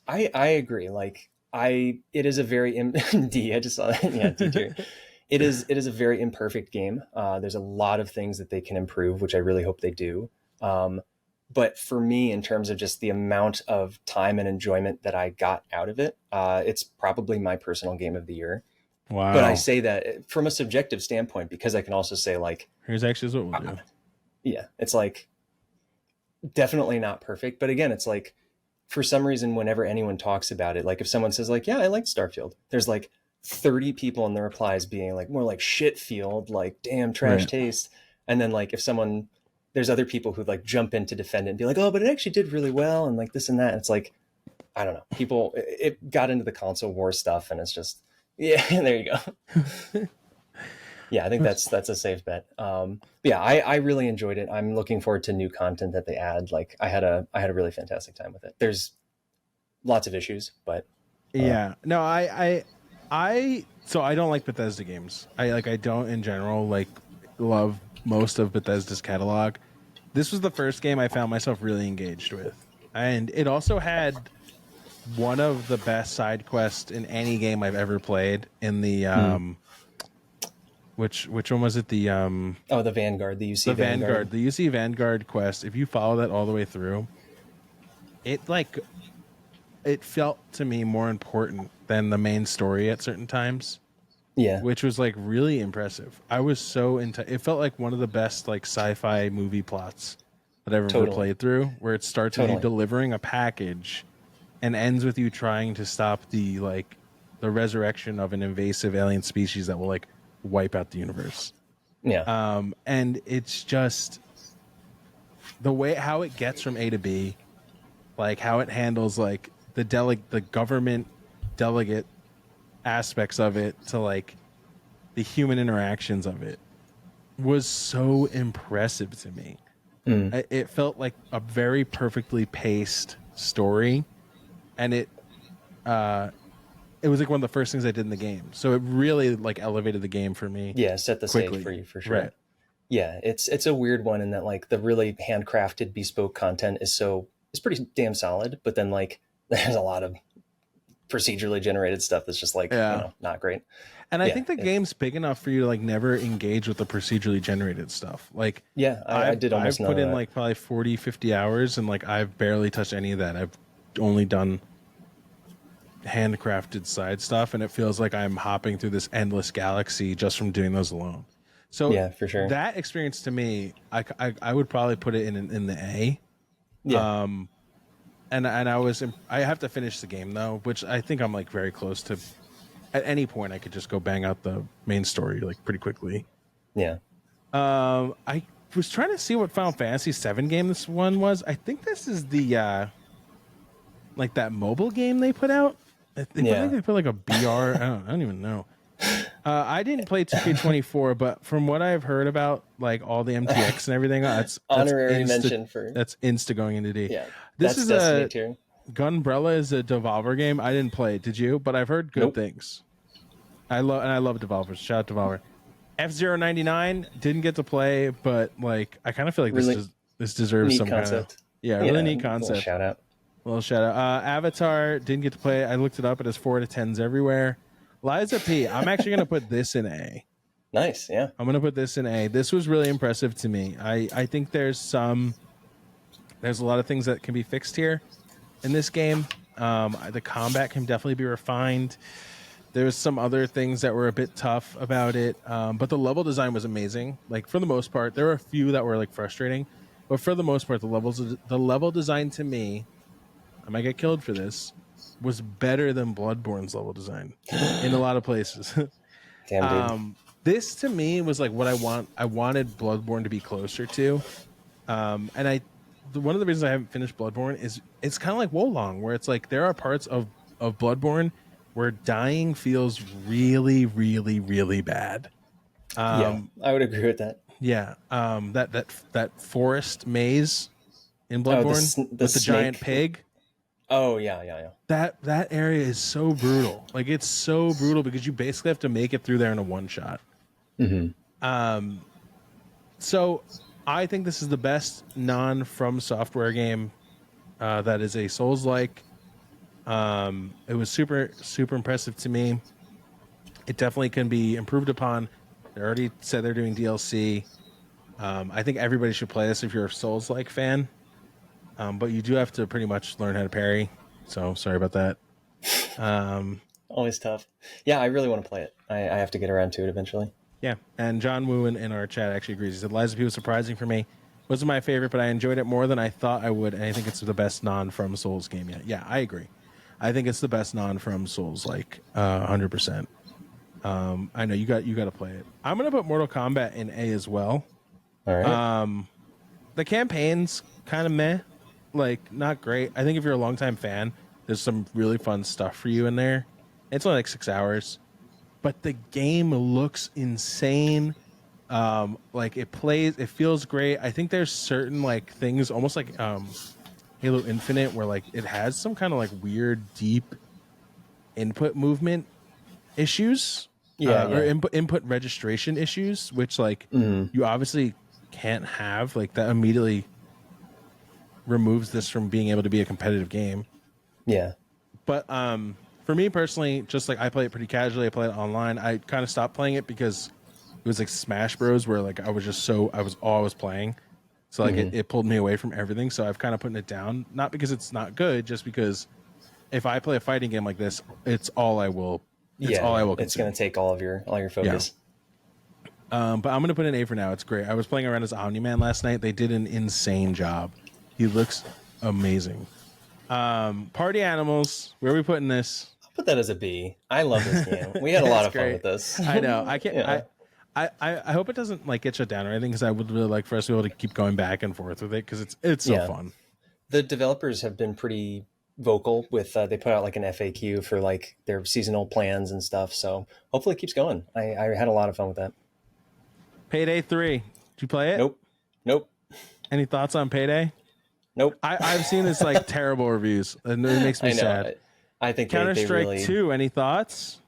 I agree. Like it is a very D. I just saw that. Yeah, D tier. It is a very imperfect game. There's a lot of things that they can improve, which I really hope they do. But for me, in terms of just the amount of time and enjoyment that I got out of it, it's probably my personal game of the year. But I Wow. say that from a subjective standpoint because I can also say like, Here's actually what we'll do. yeah, it's like definitely not perfect. But again, it's like for some reason, whenever anyone talks about it, like if someone says like, yeah, I like Starfield, there's like 30 people in the replies being like more like shit field, like damn trash Right. taste. And then like if someone, there's other people who like jump in to defend it and be like, oh, but it actually did really well. And like this and that. And it's like, I don't know. People, it got into the console war stuff and it's just, yeah, there you go. Yeah, I think that's a safe bet. But yeah, I really enjoyed it. I'm looking forward to new content that they add. Like I had a really fantastic time with it. There's lots of issues, but Yeah. No, so I don't like Bethesda games. I don't in general like love most of Bethesda's catalog. This was the first game I found myself really engaged with. And it also had one of the best side quests in any game I've ever played in the which one was it? oh, the Vanguard, the UC The Vanguard. Vanguard, the UC Vanguard quest. If you follow that all the way through, it like it felt to me more important than the main story at certain times, Yeah, which was like really impressive. I was so into it. Felt like one of the best like sci-fi movie plots that I've ever totally, played through, where it starts with you totally. delivering a package and ends with you trying to stop the resurrection of an invasive alien species that will like wipe out the universe. Yeah, And it's just the way how it gets from A to B, like how it handles like the government delegate aspects of it to like the human interactions of it was so impressive to me. It felt like a very perfectly paced story, and it was like one of the first things I did in the game. So it really like elevated the game for me yeah. Set the stage quickly. for you for Right. sure. Yeah, it's a weird one in that like the really handcrafted bespoke content is pretty damn solid, but then like there's a lot of procedurally generated stuff that's just like Yeah. not great. And I Yeah, think the game's big enough for you to like never engage with the procedurally generated stuff. Like yeah. I did almost I've none put of in that. like probably 40, 50 hours and like I've barely touched any of that. I've only done handcrafted side stuff and it feels like I'm hopping through this endless galaxy just from doing those alone. So Yeah, for sure. that experience to me, I would probably put it in the A. Yeah, And I have to finish the game though, which I think I'm like very close to. At any point, I could just go bang out the main story like pretty quickly. yeah. I was trying to see what Final Fantasy VII game this one was. I think this is the like that mobile game they put out. Yeah. They put like a BR. I don't even know. I didn't play 2K24, but from what I've heard about like all the MTX and everything, Honorary mention for that's insta going into D. yeah. This That's is Destiny a too. Gunbrella is a Devolver game. I didn't play it. Did you? But I've heard good Nope. things. I love Devolvers. Shout out Devolver. F-099 didn't get to play, but like I kind of feel like Really this deserves neat some kind of concept. really Yeah, neat little concept. shout out. Little shout out. Avatar didn't get to play. I looked it up. It has 4 to 10s everywhere. Liza P. I'm actually gonna put this in A. Nice. Yeah. I'm gonna put this in A. This was really impressive to me. I think there's a lot of things that can be fixed here in this game. The combat can definitely be refined. There's some other things that were a bit tough about it, but the level design was amazing. Like for the most part, there were a few that were like frustrating, but for the most part, the level design to me, I might get killed for this, was better than Bloodborne's level design in a lot of places. Damn, dude. This to me was like what I want. I wanted Bloodborne to be closer to, one of the reasons I haven't finished Bloodborne is it's kind of like Wolong, where it's like there are parts of Bloodborne where dying feels really, really, really bad. Yeah, I would agree with that. Yeah, that forest maze in Oh, Bloodborne the with the giant snake. pig. Oh yeah, yeah, yeah. That area is so brutal. Like it's so brutal because you basically have to make it through there in a one shot. So I think this is the best non From Software game that is a Souls like. It was super impressive to me. It definitely can be improved upon. They already said they're doing DLC. I think everybody should play this if you're a Souls like fan. But you do have to pretty much learn how to parry. So sorry about that. Always tough. Yeah, I really want to play it. I have to get around to it eventually. Yeah, and John Woo in our chat actually agrees. He said, Lies of P was surprising for me. Wasn't my favorite, but I enjoyed it more than I thought I would, and I think it's the best non-From Souls game yet. Yeah, I agree. I think it's the best non-From Souls, like 100%. I know you got to play it. I'm gonna put Mortal Kombat in A as well. All right. The campaign's kind of meh, like not great. I think if you're a longtime fan, there's some really fun stuff for you in there. It's only like 6 hours, but the game looks insane. Like it feels great. I think there's certain like things, almost like Halo Infinite, where like it has some kind of like weird, deep input movement issues, or input registration issues, which like you obviously can't have. Like that immediately removes this from being able to be a competitive game. Yeah. But for me personally, just like I play it pretty casually, I play it online. I kind of stopped playing it because it was like Smash Bros, where like I was always playing, so like it pulled me away from everything. So I've kind of putting it down, not because it's not good, just because if I play a fighting game like this, it's all I will. It's all I will. It's going to take all your focus. Yeah. But I'm going to put an A for now. It's great. I was playing around as Omni-Man last night. They did an insane job. He looks amazing. Party Animals. Where are we putting this? I'll put that as a B. I love this game. We had a lot of fun with this. I know. I can't. Yeah. I hope it doesn't like get shut down or anything, because I would really like for us to be able to keep going back and forth with it, because it's so fun. The developers have been pretty vocal with they put out like an FAQ for like their seasonal plans and stuff. So hopefully it keeps going. I had a lot of fun with that. Payday 3. Did you play it? Nope. Any thoughts on Payday? Nope. I've seen this like terrible reviews, and it makes me sad. I think Counter-Strike really... 2. Any thoughts?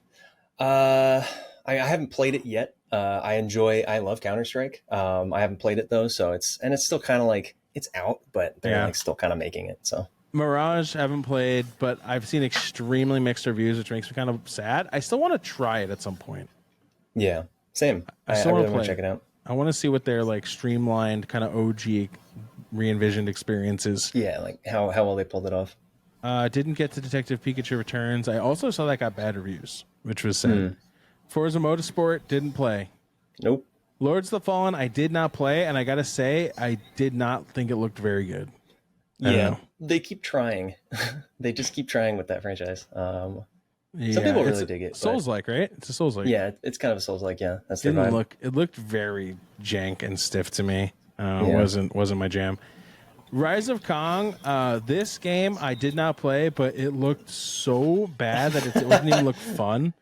I haven't played it yet. I love Counter-Strike. I haven't played it though, so it's still kind of like it's out, but they're like still kind of making it. So Mirage haven't played, but I've seen extremely mixed reviews, which makes me kind of sad. I still want to try it at some point. Yeah, same. I really want to check it out. I want to see what their like streamlined kind of OG re-envisioned experience is. Yeah, like how well they pulled it off. Didn't get to Detective Pikachu Returns. I also saw that got bad reviews, which was sad. Forza Motorsport, didn't play. Nope. Lords of the Fallen, I did not play, and I gotta say, I did not think it looked very good. They keep trying. They just keep trying with that franchise. Some people really dig it. Souls-like, right? It's a Souls-like. Yeah, it's kind of a Souls-like. Yeah, that's their vibe. It looked very jank and stiff to me. Wasn't my jam. Rise of Kong, this game I did not play, but it looked so bad that it wouldn't even look fun.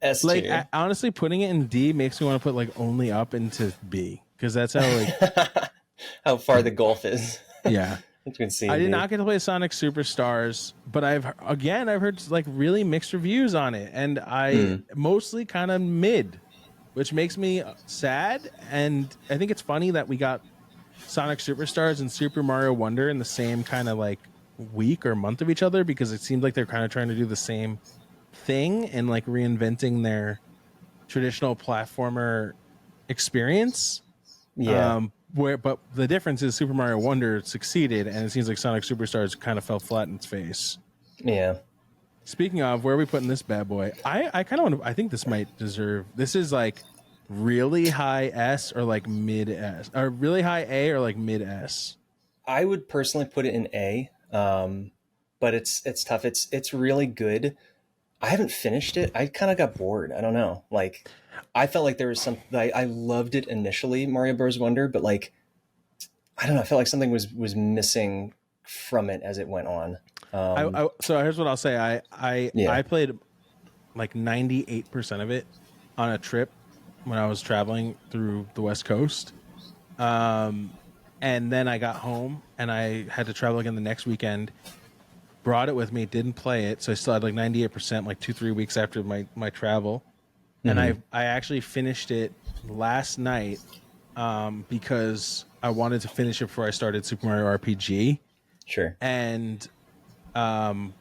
S like honestly, putting it in D makes me want to put like only up into B, because that's how like how far the gulf is. Yeah. I did not get to play Sonic Superstars, but I've heard like really mixed reviews on it, and I mostly kind of mid, which makes me sad. And I think it's funny that we got Sonic Superstars and Super Mario Wonder in the same kind of like week or month of each other, because it seems like they're kind of trying to do the same thing and like reinventing their traditional platformer experience. But the difference is Super Mario Wonder succeeded, and it seems like Sonic Superstars kind of fell flat in its face. Yeah. Speaking of, where are we putting this bad boy? I kind of want to. I think this might deserve. This is like really high S or like mid S, or really high A or like mid S. I would personally put it in A, but it's tough. It's really good. I haven't finished it. I kind of got bored. I don't know. Like, I felt like there was some. I loved it initially, Mario Bros. Wonder, but like, I don't know. I felt like something was missing from it as it went on. So here's what I'll say. I played like 98% of it on a trip when I was traveling through the West Coast, and then I got home and I had to travel again the next weekend. Brought it with me, didn't play it, so I still had like 98%, like 2-3 weeks after my travel. And I actually finished it last night because I wanted to finish it before I started Super Mario RPG. Sure. And I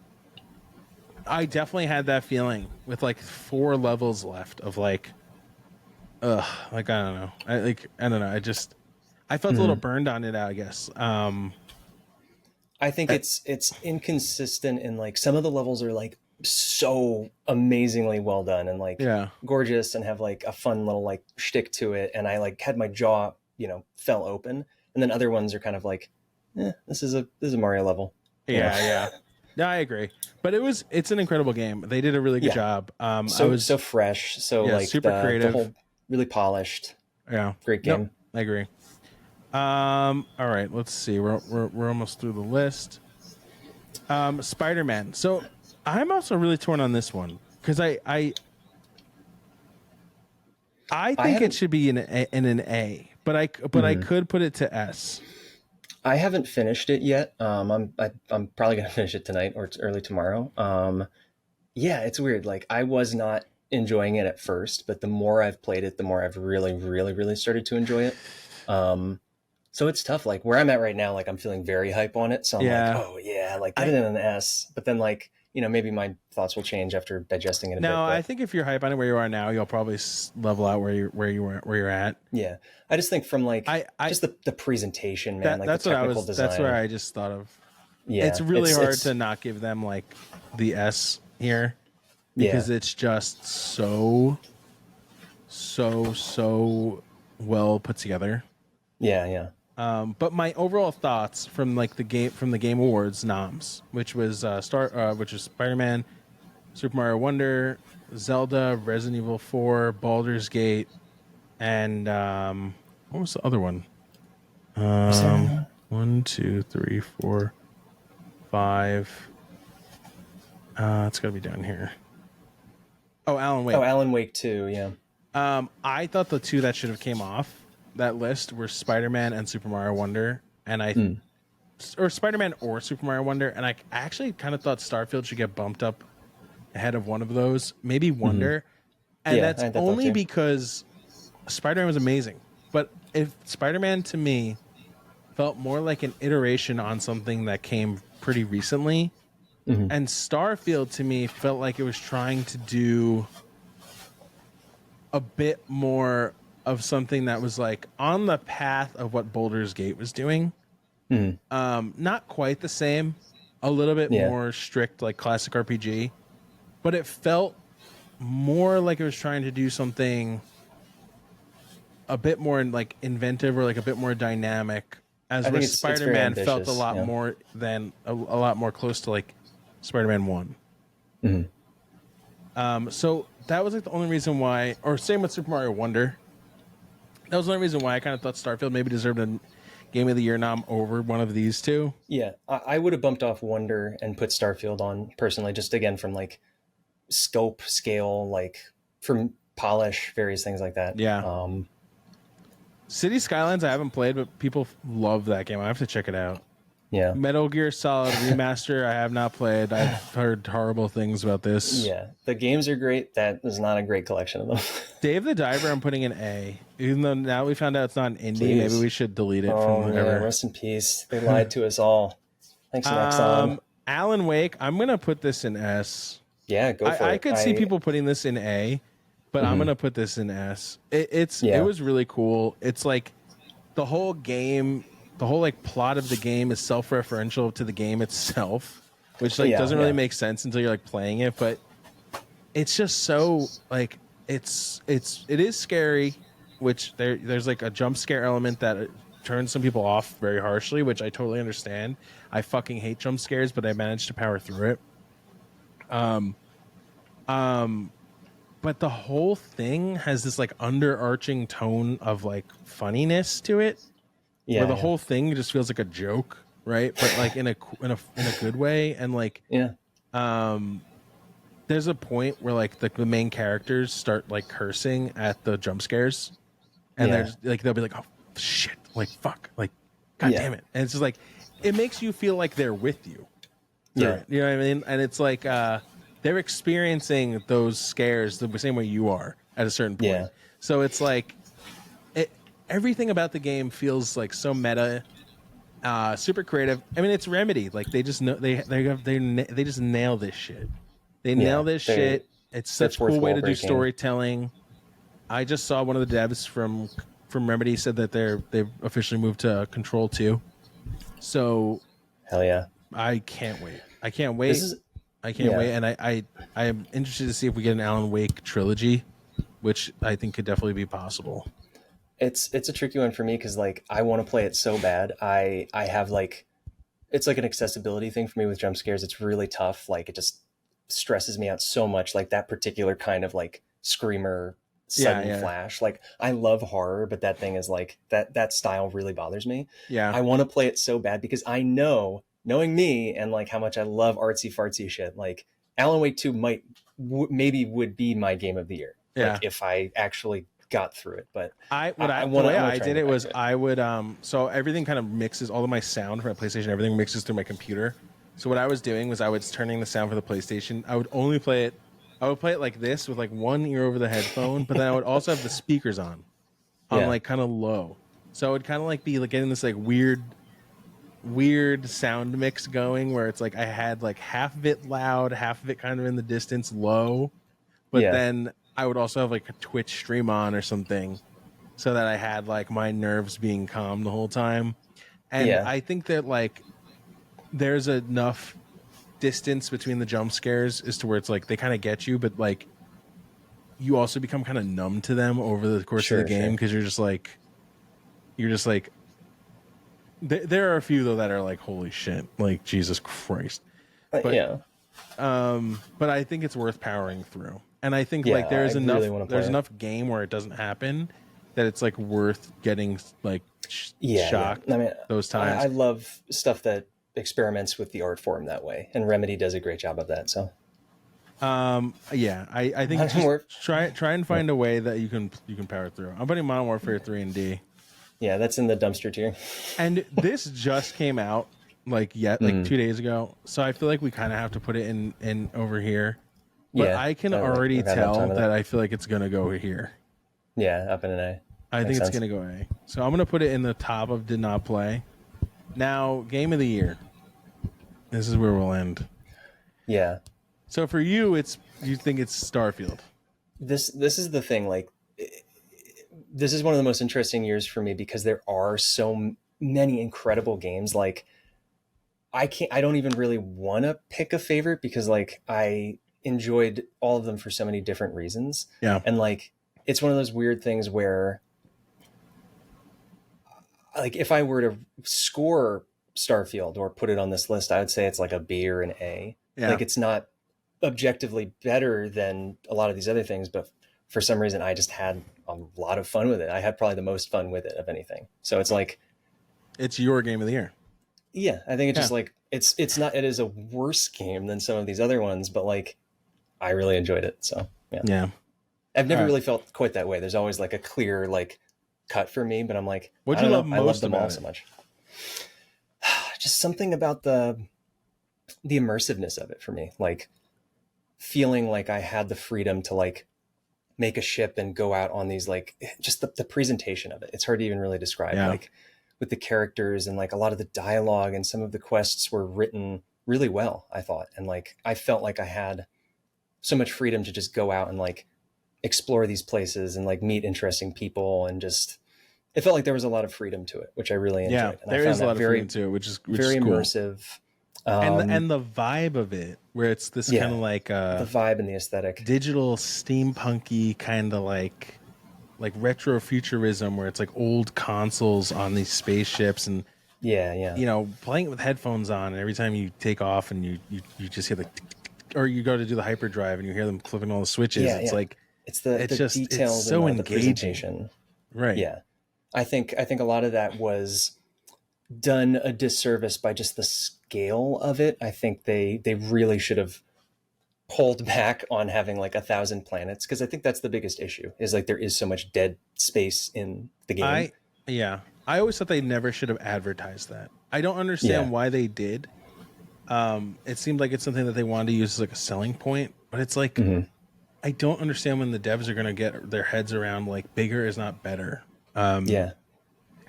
definitely had that feeling with like 4 levels left of like, like I don't know. I don't know. I felt a little burned on it, I guess. I think it's inconsistent in like some of the levels are like so amazingly well done and like Yeah. gorgeous and have like a fun little like shtick to it. And I like had my jaw, fell open. And then other ones are kind of like, this is a Mario level. Yeah. No, I agree. But it's an incredible game. They did a really good Yeah. job. So fresh. So like super the creative. whole really polished. Yeah. Great game. Nope, I agree. All right, let's see. We're almost through the list. Spider-Man. So I'm also really torn on this one because I think it should be in an A, but I could put it to S. I haven't finished it yet. I'm probably gonna finish it tonight or early tomorrow. Yeah, it's weird. Like I was not enjoying it at first, but the more I've played it, the more I've really, really, really started to enjoy it. So it's tough. Like where I'm at right now, like I'm feeling very hype on it. So I'm like, oh yeah, like get it in an S. But then like, maybe my thoughts will change after digesting it a bit. No, I think if you're hype on it where you are now, you'll probably level out where you're at. Yeah, I just think from like just the presentation, man. That's the technical design. That's where I just thought of. Yeah, it's really hard to not give them like the S here because it's just so well put together. Yeah. But my overall thoughts from like the Game Awards noms, which was Spider-Man, Super Mario Wonder, Zelda, Resident Evil 4, Baldur's Gate, and what was the other one? 1, 2, 3, 4, 5. It's gotta be down here. Oh, Alan Wake. Oh, Alan Wake 2, yeah. I thought the two that should have came off that list were Spider-Man and Super Mario Wonder, and or Spider-Man or Super Mario Wonder, and I actually kind of thought Starfield should get bumped up ahead of one of those, maybe Wonder, and that's only because Spider-Man was amazing. But if Spider-Man to me felt more like an iteration on something that came pretty recently, and Starfield to me felt like it was trying to do a bit more of something that was like on the path of what Baldur's Gate was doing. Not quite the same, a little bit more strict like classic RPG, but it felt more like it was trying to do something a bit more like inventive or like a bit more dynamic, as where Spider-Man felt a lot more than a lot more close to like Spider-Man 1. So that was like the only reason why, or same with Super Mario Wonder. That was the only reason why I kind of thought Starfield maybe deserved a Game of the Year nom over one of these two. Yeah, I would have bumped off Wonder and put Starfield on personally, just again from like scope, scale, like from polish, various things like that. Yeah. City Skylines I haven't played, but people love that game. I have to check it out. Yeah. Metal Gear Solid Remaster I have not played. I've heard horrible things about this. Yeah, the games are great. That is not a great collection of them. Dave the Diver I'm putting an A. Even though now we found out it's not an indie, maybe we should delete it from whatever. Yeah, rest in peace. They lied to us all. Thanks, Nexon. Alan Wake, I'm going to put this in S. Yeah, go for it. I could see people putting this in A, but I'm going to put this in S. It was really cool. It's like the whole game, the whole like plot of the game is self-referential to the game itself, which like doesn't really make sense until you're like playing it, but it's just so like it is scary, which there's like a jump scare element that turns some people off very harshly, which I totally understand. I fucking hate jump scares, but I managed to power through it. But the whole thing has this like underarching tone of like funniness to it. Where the whole thing just feels like a joke, right? But like in a good way, and like there's a point where like the main characters start like cursing at the jump scares, and they're like they'll be like, oh shit, like fuck, like god damn it, and it's just like it makes you feel like they're with you. You know what I mean? And it's like they're experiencing those scares the same way you are at a certain point. So it's like everything about the game feels like so meta, super creative. I mean, it's Remedy. Like they just know they just nail this shit. They nail this shit. It's such a cool way to do storytelling. I just saw one of the devs from Remedy said that they've officially moved to Control 2. So hell yeah, I can't wait. I can't wait, and I am interested to see if we get an Alan Wake trilogy, which I think could definitely be possible. It's a tricky one for me because like I want to play it so bad. I have like it's like an accessibility thing for me with jump scares. It's really tough. Like it just stresses me out so much. Like that particular kind of like screamer Yeah, sudden yeah, flash. Like I love horror, but that thing is like that style really bothers me. yeah. I want to play it so bad because I know, knowing me and like how much I love artsy fartsy shit, like Alan Wake 2 might maybe would be my game of the year. Like Yeah. if I actually got through it, but I The want to way I want I to try and did get it back was to it. I would so everything kind of mixes, all of my sound from my PlayStation, everything mixes through my computer. So what I was doing was I was turning the sound for the PlayStation. I would play it like this with like one ear over the headphone, but then I would also have the speakers on Yeah. like kind of low. So it would kind of like be like getting this like weird sound mix going where it's like I had like half of it loud, half of it kind of in the distance low, but Yeah. then I would also have like a Twitch stream on or something so that I had like my nerves being calm the whole time. And Yeah. I think that like there's enough distance between the jump scares as to where it's like they kind of get you, but like you also become kind of numb to them over the course of the Sure, game sure. because you're just like there are a few though that are like holy shit, like Jesus Christ. But Yeah. but I think it's worth powering through. And I think Yeah, like I really want to play there's it. enough game where it doesn't happen that it's like worth getting like Yeah, yeah. shocked I mean, those I times. love stuff that experiments with the art form that way, and Remedy does a great job of that. So Yeah, I think Modern just Warfare, try and yeah, find a way that you can power through. I'm putting Modern Warfare 3 and D. yeah, that's in the dumpster tier. And this just came out like 2 days ago. So I feel like we kind of have to put it in over here. But Yeah, I can like already we've had enough time tell with that that. I feel like it's going to go here. Yeah, up in an A. I think Makes it's sense. going to go A. So I'm going to put it in the top of did not play. Now, game of the year. This is where we'll end. Yeah, So for you, you think it's Starfield. this is the thing. Like, this is one of the most interesting years for me because there are so many incredible games. Like, I don't even really want to pick a favorite because like I enjoyed all of them for so many different reasons. Yeah. And like it's one of those weird things where like if I were to score Starfield or put it on this list, I would say it's like a B or an A. Yeah. Like it's not objectively better than a lot of these other things, but for some reason I just had a lot of fun with it. I had probably the most fun with it of anything. So it's like, It's your game of the year. yeah, I think it's Yeah. just like it's not, it is a worse game than some of these other ones, but like I really enjoyed it. So yeah. Yeah. I've never All right. really felt quite that way. There's always like a clear like cut for me, but I'm like, What'd I you don't love know. I love most them all about so it? much. Just something about the immersiveness of it for me. Like feeling like I had the freedom to like make a ship and go out on these like just the presentation of it. It's hard to even really describe. Yeah. Like with the characters and like a lot of the dialogue and some of the quests were written really well, I thought. And like I felt like I had so much freedom to just go out and like explore these places and like meet interesting people and just it felt like there was a lot of freedom to it, which I really Yeah. enjoyed. And I There found is a that lot of very, freedom to it, which very is cool. immersive. And the vibe of it, where it's this Yeah, kind of like the vibe and the aesthetic. digital steampunky kind of like retro futurism, where it's like old consoles on these spaceships, and Yeah, yeah. you know, playing it with headphones on, and every time you take off and you just hear the tick, tick, tick, or you go to do the hyperdrive and you hear them flipping all the switches. Yeah, It's yeah. like It's the it's details so and the engaging, presentation. right? Yeah. I think a lot of that was done a disservice by just the scale of it. I think they really should have pulled back on having like 1,000 planets because I think that's the biggest issue is like there is so much dead space in the game. Yeah, I always thought they never should have advertised that. I don't understand Yeah. why they did. It seemed like it's something that they wanted to use as like a selling point, but it's like Mhm. I don't understand when the devs are going to get their heads around like bigger is not better. Yeah.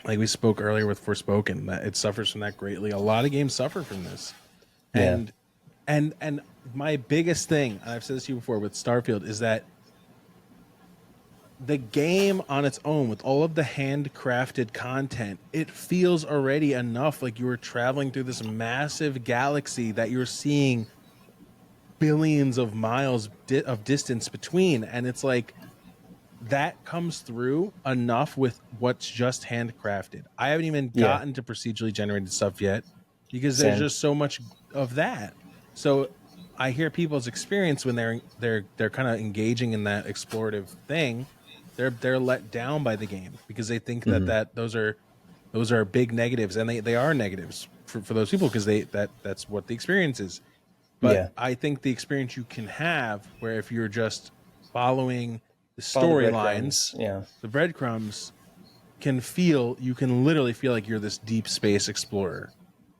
Like we spoke earlier with Forspoken, that it suffers from that greatly. A lot of games suffer from this, Yeah. and my biggest thing, and I've said this to you before with Starfield, is that the game on its own, with all of the handcrafted content, it feels already enough like you were traveling through this massive galaxy that you're seeing billions of miles of distance between, and it's like that comes through enough with what's just handcrafted. I haven't even Yeah. gotten to procedurally generated stuff yet because there's Same. just so much of that. So I hear people's experience when they're kind of engaging in that explorative thing. They're let down by the game because they think that those are big negatives, and they are negatives for those people because that's what the experience is. But Yeah. I think the experience you can have where if you're just following the Follow the storylines, breadcrumbs. Yeah. the breadcrumbs, you can literally feel like you're this deep space explorer.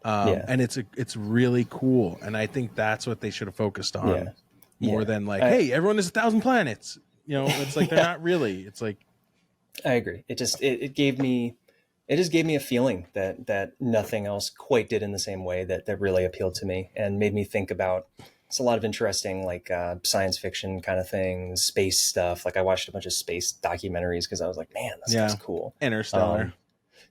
Yeah. And it's really cool. And I think that's what they should have focused on Yeah. more Yeah. than like, hey, everyone is 1,000 planets. You know, it's like they're not really. It's like, I agree. It just it gave me it just gave me a feeling that nothing else quite did in the same way that really appealed to me and made me think about it's a lot of interesting like science fiction kind of things, space stuff. Like I watched a bunch of space documentaries because I was like, man, this stuff's cool. Interstellar.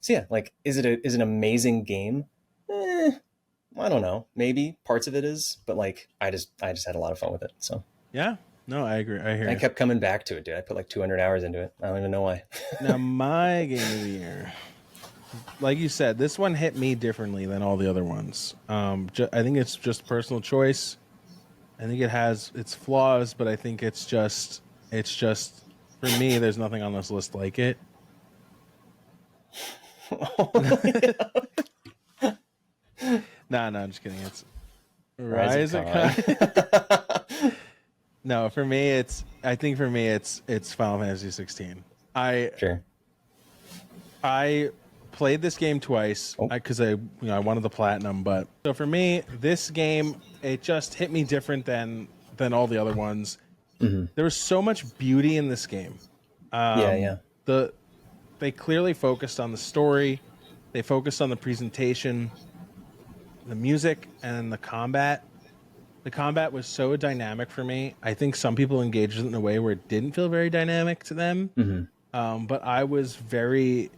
So yeah, like is it an amazing game? I don't know. Maybe parts of it is, but like I just had a lot of fun with it. So yeah. No, I agree. I hear I you. kept coming back to it, dude. I put like 200 hours into it. I don't even know why. Now, my game of the year, like you said, this one hit me differently than all the other ones. I think it's just personal choice. I think it has its flaws, but I think it's just for me. There's nothing on this list like it. No, I'm just kidding. It's Rise of Khan. No, for me, it's Final Fantasy 16. Sure. I played this game twice because I wanted the platinum, but so for me, this game it just hit me different than all the other ones. There was so much beauty in this game. Yeah. They clearly focused on the story, they focused on the presentation, the music, and the combat. The combat was so dynamic for me. I think some people engaged in a way where it didn't feel very dynamic to them. But I was very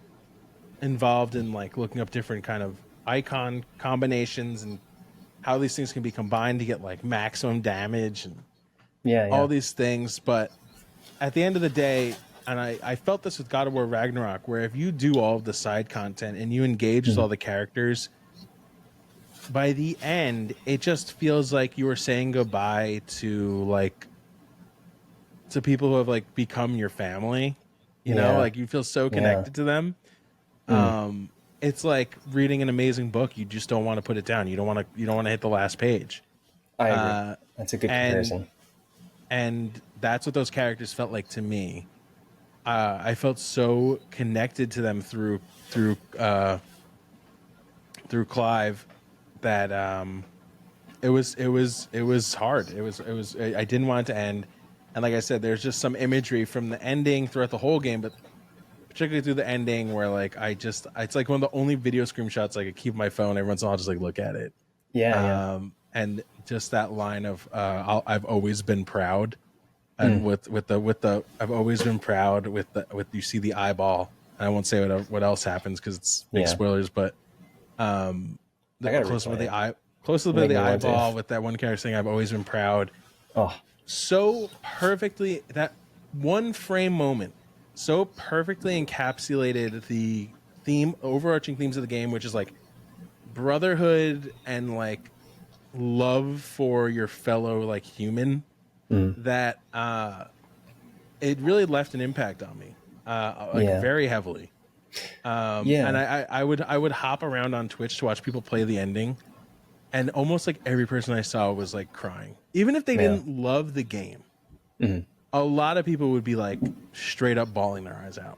involved in like looking up different kind of icon combinations and how these things can be combined to get like maximum damage and all these things. But at the end of the day, and I felt this with God of War Ragnarok, where if you do all of the side content and you engage with all the characters, by the end, it just feels like you were saying goodbye to people who have like become your family. You know, like you feel so connected to them. It's like reading an amazing book. You just don't want to put it down. You don't want to hit the last page. I agree. That's a good comparison. And that's what those characters felt like to me. I felt so connected to them through Clive that it was hard. It was I didn't want it to end. And like I said, there's just some imagery from the ending throughout the whole game, but particularly through the ending where like it's like one of the only video screenshots I could keep my phone. Every once in a while, I'll just like look at it. And just that line of I've always been proud, and with the I've always been proud with you see the eyeball. And I won't say what else happens because it's big spoilers, but the close up of the the eyeball with that one character saying I've always been proud. Oh, so perfectly, that one frame moment so perfectly encapsulated the overarching themes of the game, which is like brotherhood and like love for your fellow like human, that it really left an impact on me, very heavily. And I would hop around on Twitch to watch people play the ending, and almost like every person I saw was like crying, even if they didn't love the game. A lot of people would be like straight up bawling their eyes out.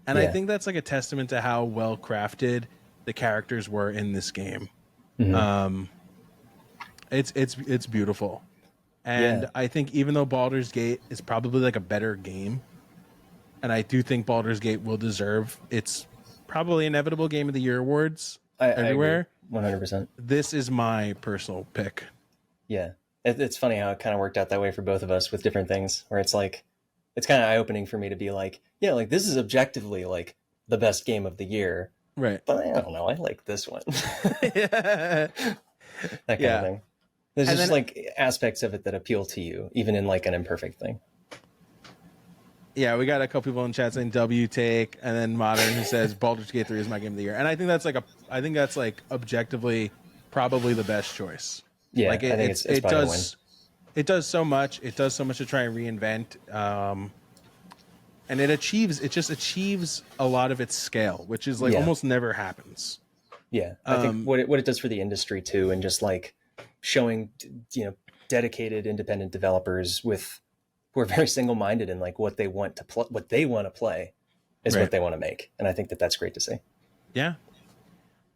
And I think that's like a testament to how well crafted the characters were in this game. It's beautiful. And I think even though Baldur's Gate is probably like a better game, and I do think Baldur's Gate will deserve its probably inevitable Game of the Year awards everywhere. 100%. This is my personal pick. Yeah. It's funny how it kind of worked out that way for both of us with different things, where it's like, it's kind of eye-opening for me to be like, yeah, like this is objectively like the best game of the year. Right. But I don't know. I like this one. That kind of thing. There's And just then like aspects of it that appeal to you, even in like an imperfect thing. yeah, we got a couple people in chat saying W take, and then Modern who says Baldur's Gate 3 is my game of the year. And I think that's like objectively probably the best choice. Yeah, Like I think it's probably gonna win. it does so much. It does so much to try and reinvent. And it just achieves a lot of its scale, which is like Yeah. almost never happens. Yeah, I think what it does for the industry too, and just like showing, dedicated independent developers with who are very single minded in like what they want to play is Right. what they want to make, and I think that that's great to see. Yeah.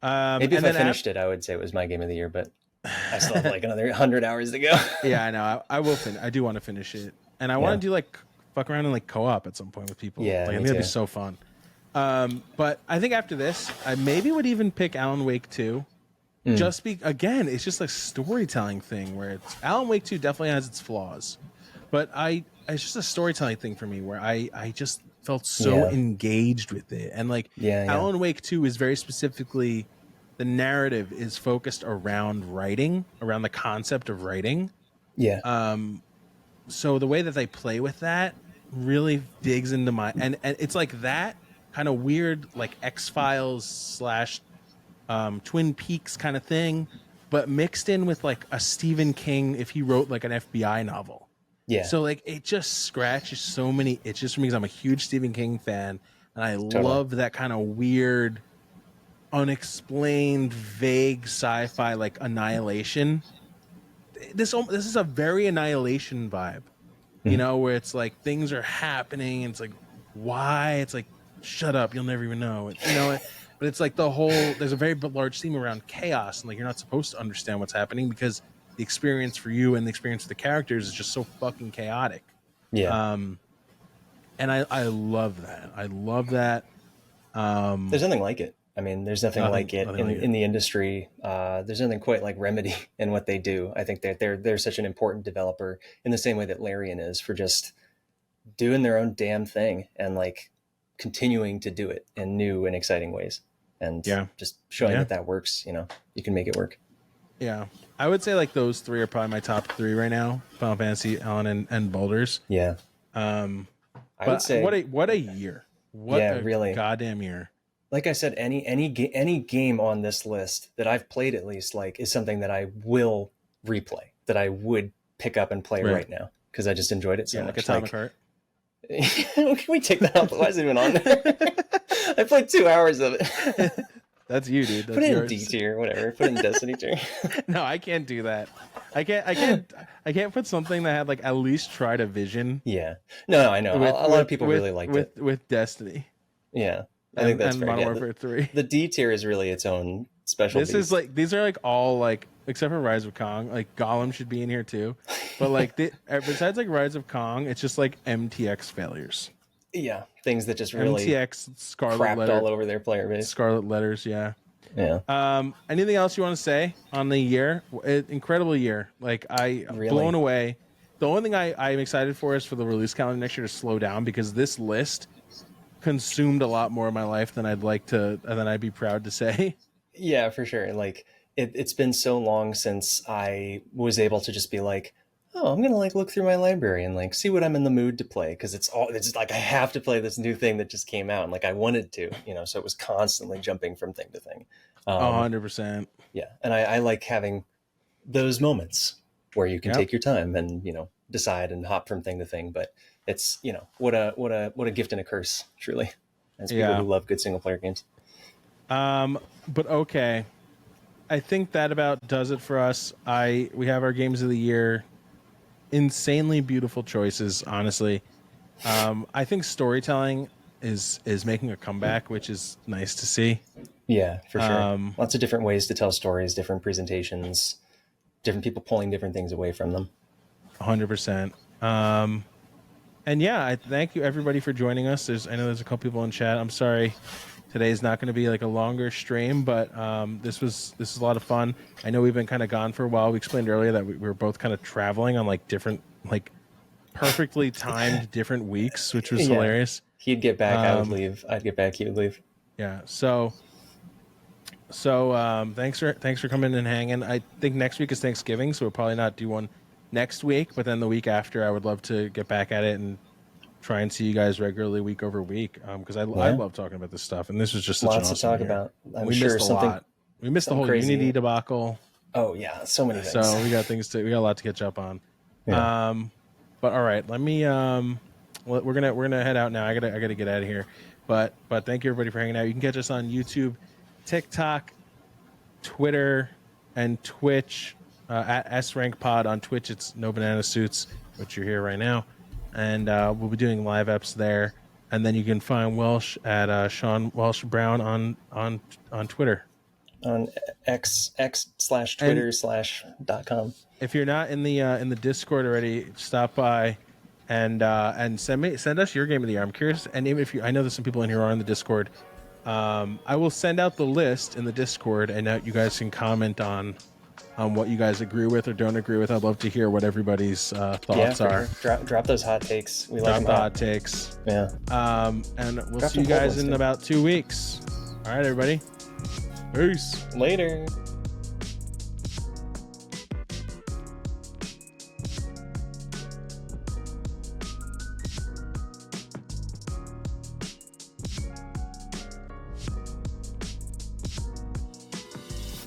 Maybe if and I then finished it, I would say it was my game of the year, but I still have like another 100 hours to go. yeah, I know. I will finish. I do want to finish it, and I want to do like fuck around and like co-op at some point with people. Yeah, like, I me think that'd be too. so fun. But I think after this, I maybe would even pick Alan Wake 2. Just again, it's just a storytelling thing where it's Alan Wake 2 definitely has its flaws, but it's just a storytelling thing for me where I just felt so engaged with it. And like Alan Wake 2 is very specifically, the narrative is focused around writing, around the concept of writing. Yeah. So the way that they play with that really digs into my, and it's like that kind of weird like X-Files slash Twin Peaks kind of thing, but mixed in with like a Stephen King if he wrote like an FBI novel. Yeah. So like it just scratches so many itches for me because I'm a huge Stephen King fan, and I love that kind of weird, unexplained, vague sci-fi like Annihilation. This is a very Annihilation vibe, you know, where it's like things are happening and it's like why? It's like shut up, you'll never even know. You know. But it's like there's a very large theme around chaos, and like you're not supposed to understand what's happening because the experience for you and the experience of the characters is just so fucking chaotic. Yeah. And I love that. I love that. There's nothing like it. I mean, there's nothing like it in the industry. There's nothing quite like Remedy in what they do. I think that they're such an important developer in the same way that Larian is, for just doing their own damn thing and like continuing to do it in new and exciting ways, and just showing that works. You can make it work. Yeah, I would say like those three are probably my top three right now: Final Fantasy, Alan, and Baldur's. Yeah. I would say what a year! What a really goddamn year! Like I said, any game on this list that I've played at least like is something that I will replay, that I would pick up and play right now because I just enjoyed it so much. Like Atomic Heart. Can we take that off? Why is it even on there? I played 2 hours of it. That's you, dude. That's put it yours. in D tier, whatever. Put it in Destiny tier. No, I can't do that. I can't put something that had like at least tried a vision. Yeah. No, I know. A lot of people really liked it with Destiny. Yeah, I think that's fair. Modern Warfare 3. The D tier is really its own special. This is like these are like all like except for Rise of Kong. Like Gollum should be in here too, but like besides like Rise of Kong, it's just like MTX failures. Yeah, things that just really MTX Scarlet crapped all over their player base. Scarlet Letters, yeah. Yeah. Anything else you want to say on the year? Incredible year. Like blown away. The only thing I'm excited for is for the release calendar next year to slow down because this list consumed a lot more of my life than I'd be proud to say. Yeah, for sure. Like it's been so long since I was able to just be like, oh, I'm gonna like look through my library and like see what I'm in the mood to play, because it's like I have to play this new thing that just came out and like I wanted to, so it was constantly jumping from thing to thing. 100%. Yeah, and I like having those moments where you can take your time and decide and hop from thing to thing. But it's what a gift and a curse, truly, as people who love good single player games. But okay, I think that about does it for us. We have our games of the year. Insanely beautiful choices, honestly. I think storytelling is making a comeback, which is nice to see. Yeah, for sure. Lots of different ways to tell stories, different presentations, different people pulling different things away from them. 100%. And yeah, I thank you everybody for joining us. I know there's a couple people in chat. I'm sorry today is not going to be like a longer stream, but this was a lot of fun. I know we've been kind of gone for a while. We explained earlier that we were both kind of traveling on like different, like perfectly timed different weeks, which was hilarious. He'd get back, I would leave. I'd get back, he would leave. Yeah. So So thanks for coming and hanging. I think next week is Thanksgiving, so we'll probably not do one next week, but then the week after, I would love to get back at it and try and see you guys regularly week over week, because I love talking about this stuff, and this was just such Lots an awesome to talk year. about. I'm we sure missed a something. lot. We missed the whole crazy. Unity debacle. Oh yeah, so many things. So we got a lot to catch up on. Yeah. But all right, let me we're gonna head out now. I gotta get out of here. But thank you everybody for hanging out. You can catch us on YouTube, TikTok, Twitter, and Twitch at SRankPod. On Twitch, it's NoBananaSuits, which you're here right now, and we'll be doing live eps there. And then you can find Welsh at SeanWelshBrown on Twitter. On x/Twitter/.com. If you're not in the Discord already, stop by and send us your game of the year. I'm curious, and even if I know there's some people in here who are on the Discord. I will send out the list in the Discord, and you guys can comment on what you guys agree with or don't agree with. I'd love to hear what everybody's thoughts are. Sure. Drop those hot takes. We Drop like the hot takes. Yeah. And we'll see you guys in about 2 weeks. All right, everybody. Peace. Later.